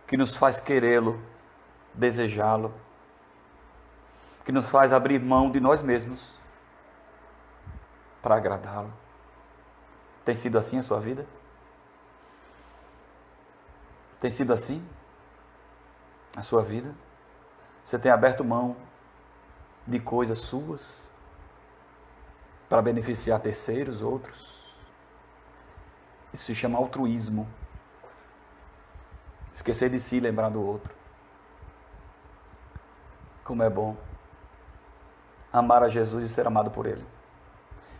que nos faz querê-lo, desejá-lo, que nos faz abrir mão de nós mesmos para agradá-lo. Tem sido assim a sua vida? Tem sido assim a sua vida? Você tem aberto mão de coisas suas para beneficiar terceiros, outros? Isso se chama altruísmo. Esquecer de si e lembrar do outro. Como é bom amar a Jesus e ser amado por Ele.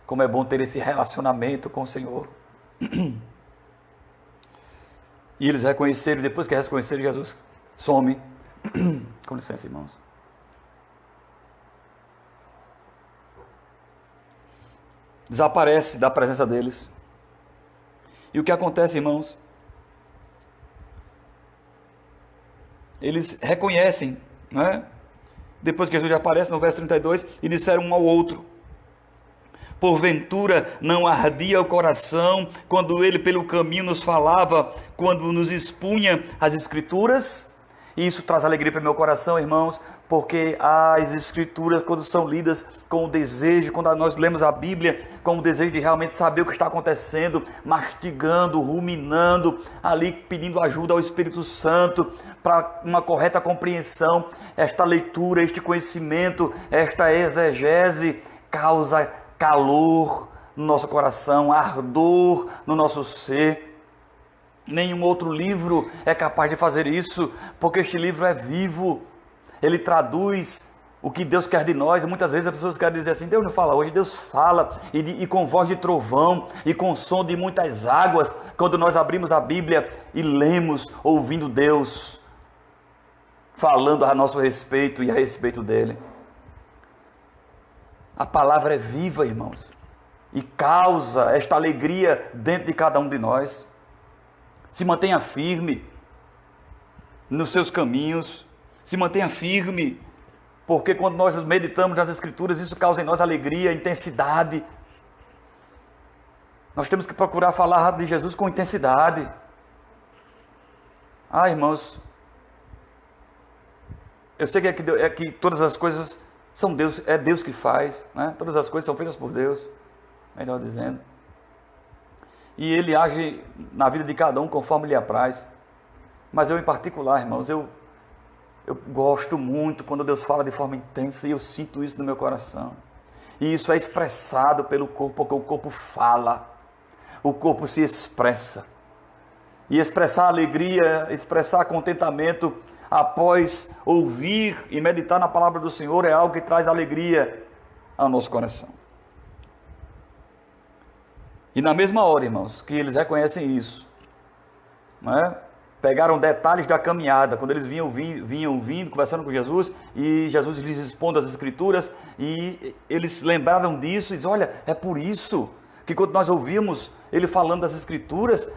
Como é bom ter esse relacionamento com o Senhor. E eles reconheceram, depois que reconheceram, Jesus some. Com licença, irmãos. Desaparece da presença deles. E o que acontece, irmãos? Eles reconhecem, não é? Depois que Jesus aparece no verso 32, e disseram um ao outro: porventura não ardia o coração quando ele pelo caminho nos falava, quando nos expunha as Escrituras? E isso traz alegria para o meu coração, irmãos, porque as Escrituras, quando são lidas com o desejo, quando nós lemos a Bíblia com o desejo de realmente saber o que está acontecendo, mastigando, ruminando, ali pedindo ajuda ao Espírito Santo para uma correta compreensão, esta leitura, este conhecimento, esta exegese causa calor no nosso coração, ardor no nosso ser. Nenhum outro livro é capaz de fazer isso, porque este livro é vivo. Ele traduz o que Deus quer de nós. Muitas vezes as pessoas querem dizer assim: Deus não fala hoje. Deus fala, e com voz de trovão, e com som de muitas águas, quando nós abrimos a Bíblia e lemos, ouvindo Deus falando a nosso respeito e a respeito dele. A palavra é viva, irmãos, e causa esta alegria dentro de cada um de nós. Se mantenha firme nos seus caminhos, se mantenha firme, porque quando nós meditamos nas Escrituras, isso causa em nós alegria, intensidade. Nós temos que procurar falar de Jesus com intensidade. Irmãos, eu sei que todas as coisas são Deus, é Deus que faz, né? Todas as coisas são feitas por Deus, melhor dizendo. E Ele age na vida de cada um conforme lhe apraz. Mas eu em particular, irmãos, eu gosto muito quando Deus fala de forma intensa, e eu sinto isso no meu coração. E isso é expressado pelo corpo, porque o corpo fala, o corpo se expressa. E expressar alegria, expressar contentamento após ouvir e meditar na palavra do Senhor é algo que traz alegria ao nosso coração. E na mesma hora, irmãos, que eles reconhecem isso, não é? Pegaram detalhes da caminhada, quando eles vinham vindo, conversando com Jesus, e Jesus lhes expondo as Escrituras, e eles lembraram disso, e dizem: olha, é por isso que quando nós ouvimos ele falando das Escrituras,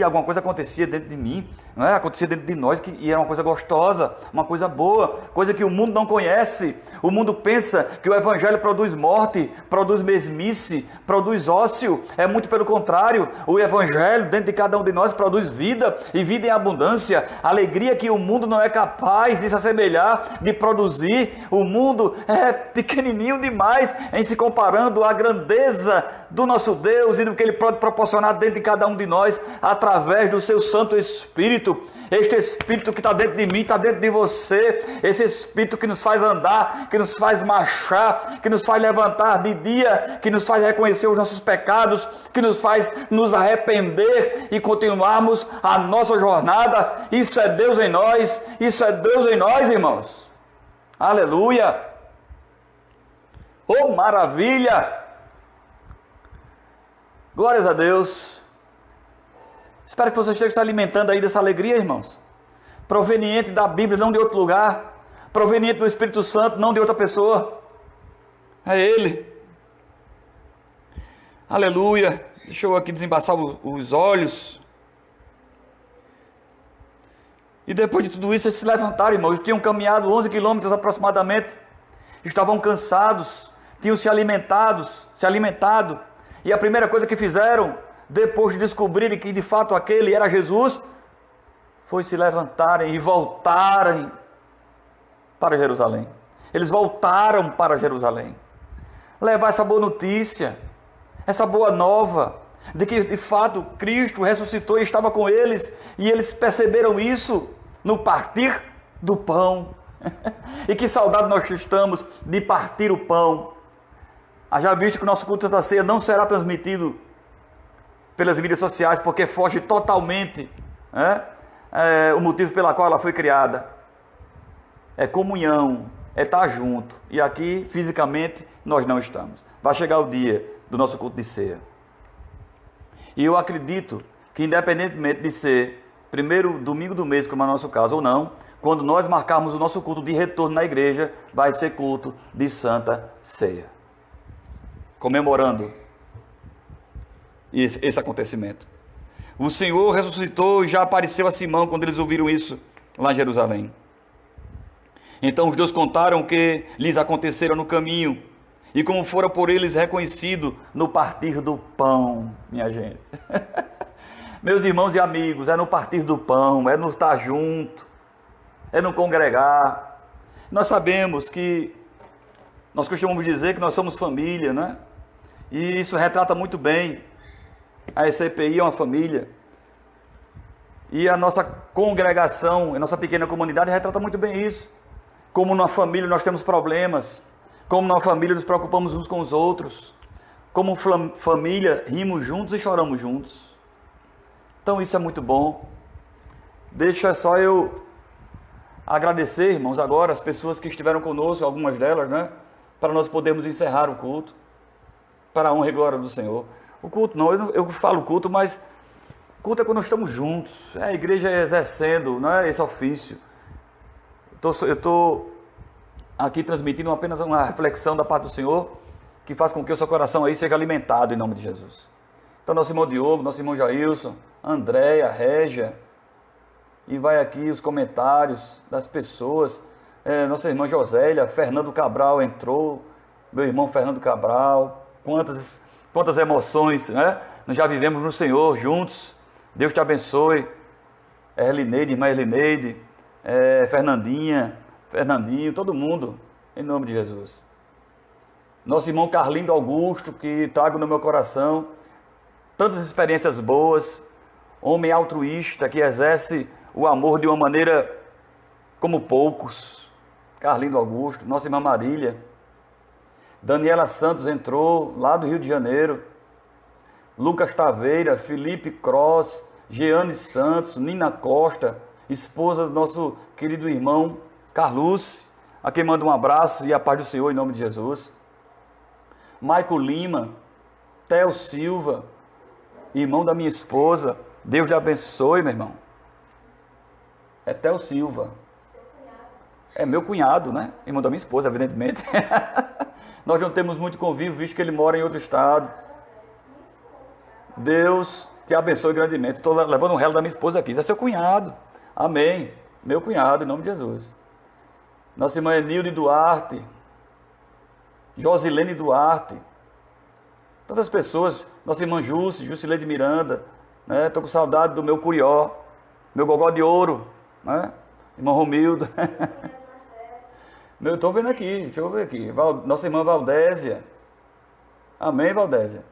alguma coisa acontecia dentro de mim, não é? Acontecia dentro de nós, e era uma coisa gostosa, uma coisa boa, coisa que o mundo não conhece. O mundo pensa que o Evangelho produz morte, produz mesmice, produz ócio. É muito pelo contrário. O Evangelho dentro de cada um de nós produz vida, e vida em abundância, alegria que o mundo não é capaz de se assemelhar, de produzir. O mundo é pequenininho demais em se comparando à grandeza do nosso Deus e do que Ele pode proporcionar dentro de cada um de nós, através do seu Santo Espírito. Este Espírito que está dentro de mim, está dentro de você. Esse Espírito que nos faz andar, que nos faz marchar, que nos faz levantar de dia, que nos faz reconhecer os nossos pecados, que nos faz nos arrepender e continuarmos a nossa jornada. Isso é Deus em nós, isso é Deus em nós, irmãos. Aleluia! Oh, maravilha! Glórias a Deus! Espero que você esteja se alimentando aí dessa alegria, irmãos. Proveniente da Bíblia, não de outro lugar. Proveniente do Espírito Santo, não de outra pessoa. É Ele. Aleluia. Deixa eu aqui desembaçar os olhos. E depois de tudo isso, eles se levantaram, irmãos. Eles tinham caminhado 11 quilômetros aproximadamente. Estavam cansados. Tinham se alimentado. E a primeira coisa que fizeram, depois de descobrirem que de fato aquele era Jesus, foi se levantarem e voltarem para Jerusalém. Eles voltaram para Jerusalém. Levar essa boa notícia, essa boa nova, de que de fato Cristo ressuscitou e estava com eles, e eles perceberam isso no partir do pão. E que saudade nós estamos de partir o pão. Já visto que o nosso culto da ceia não será transmitido pelas mídias sociais, porque foge totalmente o motivo pela qual ela foi criada. É comunhão, é estar junto. E aqui, fisicamente, nós não estamos. Vai chegar o dia do nosso culto de ceia. E eu acredito que, independentemente de ser primeiro domingo do mês, como é o nosso caso, ou não, quando nós marcarmos o nosso culto de retorno na igreja, vai ser culto de Santa Ceia, comemorando esse acontecimento. O Senhor ressuscitou e já apareceu a Simão quando eles ouviram isso lá em Jerusalém. Então os dois contaram o que lhes aconteceram no caminho e como fora por eles reconhecido no partir do pão, minha gente. Meus irmãos e amigos, é no partir do pão, é no estar junto, é no congregar. Nós sabemos que, nós costumamos dizer que nós somos família, né? E isso retrata muito bem. A ECPI é uma família. E a nossa congregação, a nossa pequena comunidade retrata muito bem isso. Como na família nós temos problemas, como na família nos preocupamos uns com os outros, como família rimos juntos e choramos juntos. Então isso é muito bom. Deixa só eu agradecer, irmãos, agora as pessoas que estiveram conosco, algumas delas, né? Para nós podermos encerrar o culto, para a honra e glória do Senhor. O culto não, eu falo culto, mas culto é quando nós estamos juntos, é a igreja exercendo, não é, esse ofício. Eu estou aqui transmitindo apenas uma reflexão da parte do Senhor, que faz com que o seu coração aí seja alimentado em nome de Jesus. Então nosso irmão Diogo, nosso irmão Jailson, Andréia, Régia, e vai aqui os comentários das pessoas, nossa irmã Josélia, Fernando Cabral entrou, meu irmão Fernando Cabral, quantas emoções, né? Nós já vivemos no Senhor juntos, Deus te abençoe, Erlineide, irmã Erlineide, Fernandinho, todo mundo, em nome de Jesus. Nosso irmão Carlindo Augusto, que trago no meu coração tantas experiências boas, homem altruísta, que exerce o amor de uma maneira como poucos. Carlindo Augusto, nossa irmã Marília, Daniela Santos entrou lá do Rio de Janeiro, Lucas Taveira, Felipe Cross, Jeane Santos, Nina Costa, esposa do nosso querido irmão Carlos, a quem manda um abraço e a paz do Senhor em nome de Jesus. Maico Lima, Theo Silva, irmão da minha esposa, Deus lhe abençoe, meu irmão. É Theo Silva. É meu cunhado, né? Irmão da minha esposa, evidentemente. Nós não temos muito convívio, visto que ele mora em outro estado. Deus te abençoe grandemente. Estou levando um relo da minha esposa aqui. Isso é seu cunhado. Amém. Meu cunhado, em nome de Jesus. Nossa irmã Enilde Duarte, Josilene Duarte, tantas pessoas, nossa irmã Jusileide Miranda, né? Estou com saudade do meu curió, meu gogó de ouro, né? Irmão Romildo. Estou vendo aqui, deixa eu ver aqui, nossa irmã Valdésia, amém, Valdésia,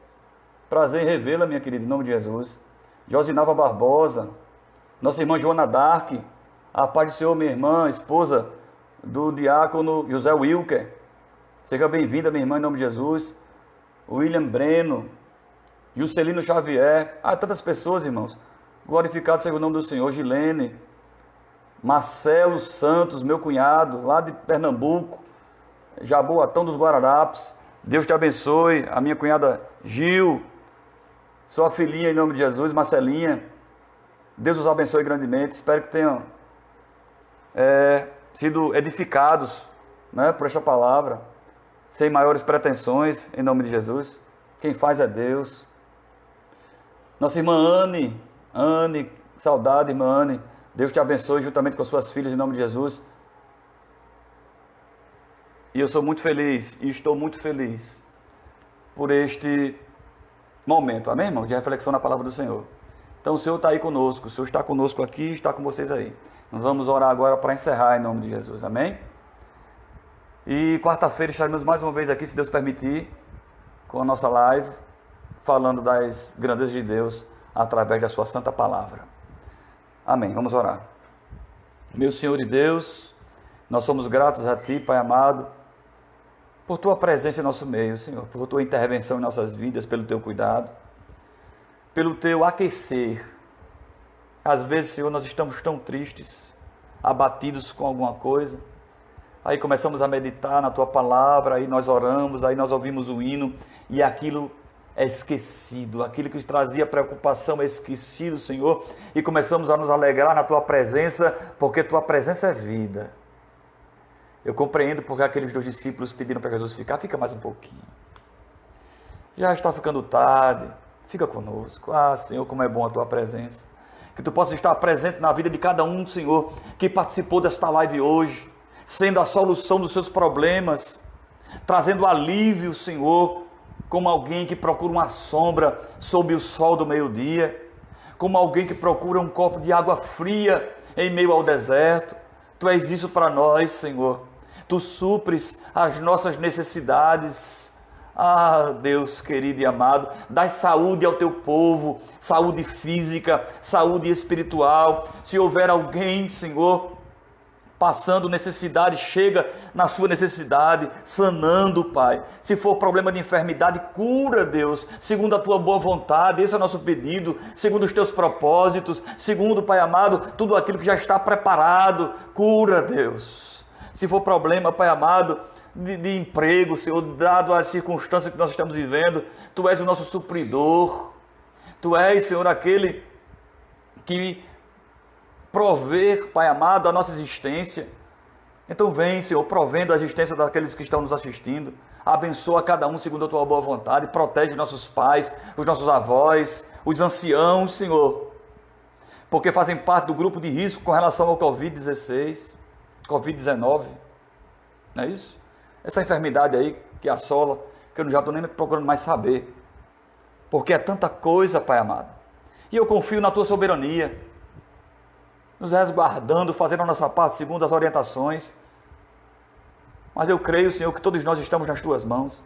prazer em revê-la, minha querida, em nome de Jesus. Josinalva Barbosa, nossa irmã Joana Dark, a paz do Senhor, minha irmã, esposa do diácono José Wilker, seja bem-vinda, minha irmã, em nome de Jesus. William Breno, Juscelino Xavier, tantas pessoas, irmãos, glorificado seja o nome do Senhor. Gilene, Marcelo Santos, meu cunhado, lá de Pernambuco, Jaboatão dos Guararapes, Deus te abençoe. A minha cunhada Gil, sua filhinha, em nome de Jesus, Marcelinha, Deus os abençoe grandemente. Espero que tenham sido edificados, né, por esta palavra, sem maiores pretensões, em nome de Jesus. Quem faz é Deus. Nossa irmã Anne, saudade, irmã Anne. Deus te abençoe juntamente com as suas filhas, em nome de Jesus. E eu sou muito feliz, e estou muito feliz por este momento, amém, irmão? De reflexão na palavra do Senhor. Então o Senhor está aí conosco, o Senhor está conosco aqui e está com vocês aí. Nós vamos orar agora para encerrar, em nome de Jesus, amém? E quarta-feira estaremos mais uma vez aqui, se Deus permitir, com a nossa live, falando das grandezas de Deus através da sua santa palavra. Amém, vamos orar. Meu Senhor e Deus, nós somos gratos a Ti, Pai amado, por Tua presença em nosso meio, Senhor, por Tua intervenção em nossas vidas, pelo Teu cuidado, pelo Teu aquecer. Às vezes, Senhor, nós estamos tão tristes, abatidos com alguma coisa, aí começamos a meditar na Tua palavra, aí nós oramos, aí nós ouvimos o hino, e aquilo é esquecido, aquilo que trazia preocupação é esquecido, Senhor, e começamos a nos alegrar na Tua presença, porque Tua presença é vida. Eu compreendo porque aqueles 2 discípulos pediram para Jesus fica mais um pouquinho. Já está ficando tarde, fica conosco. Ah, Senhor, como é bom a Tua presença. Que Tu possas estar presente na vida de cada um, Senhor, que participou desta live hoje, sendo a solução dos seus problemas, trazendo alívio, Senhor, como alguém que procura uma sombra sob o sol do meio-dia, como alguém que procura um copo de água fria em meio ao deserto. Tu és isso para nós, Senhor. Tu supres as nossas necessidades. Ah, Deus querido e amado, dai saúde ao Teu povo, saúde física, saúde espiritual. Se houver alguém, Senhor, passando necessidade, chega na sua necessidade, sanando, Pai. Se for problema de enfermidade, cura, Deus, segundo a Tua boa vontade. Esse é o nosso pedido, segundo os Teus propósitos, segundo, Pai amado, tudo aquilo que já está preparado. Cura, Deus. Se for problema, Pai amado, de emprego, Senhor, dado as circunstâncias que nós estamos vivendo, Tu és o nosso supridor. Tu és, Senhor, aquele que provê, Pai amado, a nossa existência. Então vem, Senhor, provendo a existência daqueles que estão nos assistindo. Abençoa cada um segundo a Tua boa vontade. Protege os nossos pais, os nossos avós, os anciãos, Senhor, porque fazem parte do grupo de risco com relação ao Covid-19, não é isso? Essa enfermidade aí que assola, que eu já estou nem procurando mais saber, porque é tanta coisa, Pai amado, e eu confio na Tua soberania, nos resguardando, fazendo a nossa parte segundo as orientações, mas eu creio, Senhor, que todos nós estamos nas Tuas mãos.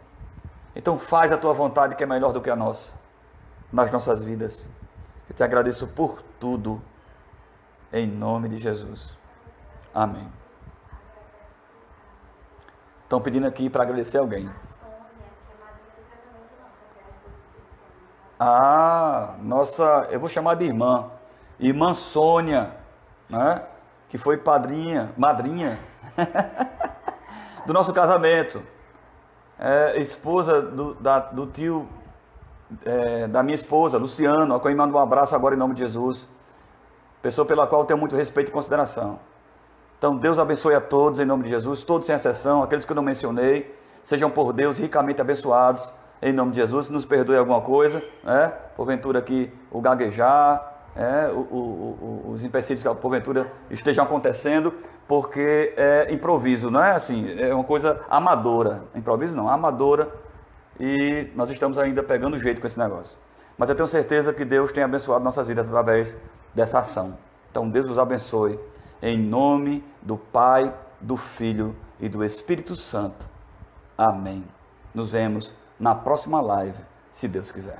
Então faz a Tua vontade, que é melhor do que a nossa, nas nossas vidas. Eu te agradeço por tudo, em nome de Jesus, amém. Estão pedindo aqui para agradecer alguém. Nossa, eu vou chamar de irmã Sônia, né? Que foi madrinha do nosso casamento, esposa do tio da minha esposa, Luciano, a quem eu mando um abraço agora em nome de Jesus, pessoa pela qual eu tenho muito respeito e consideração. Então Deus abençoe a todos em nome de Jesus, todos sem exceção, aqueles que eu não mencionei, sejam por Deus ricamente abençoados em nome de Jesus. Nos perdoe alguma coisa, né? Porventura aqui o gaguejar, os empecilhos que porventura estejam acontecendo, porque é improviso, não é assim, é uma coisa amadora, improviso não, amadora, e nós estamos ainda pegando jeito com esse negócio. Mas eu tenho certeza que Deus tem abençoado nossas vidas através dessa ação. Então Deus os abençoe, em nome do Pai, do Filho e do Espírito Santo. Amém. Nos vemos na próxima live, se Deus quiser.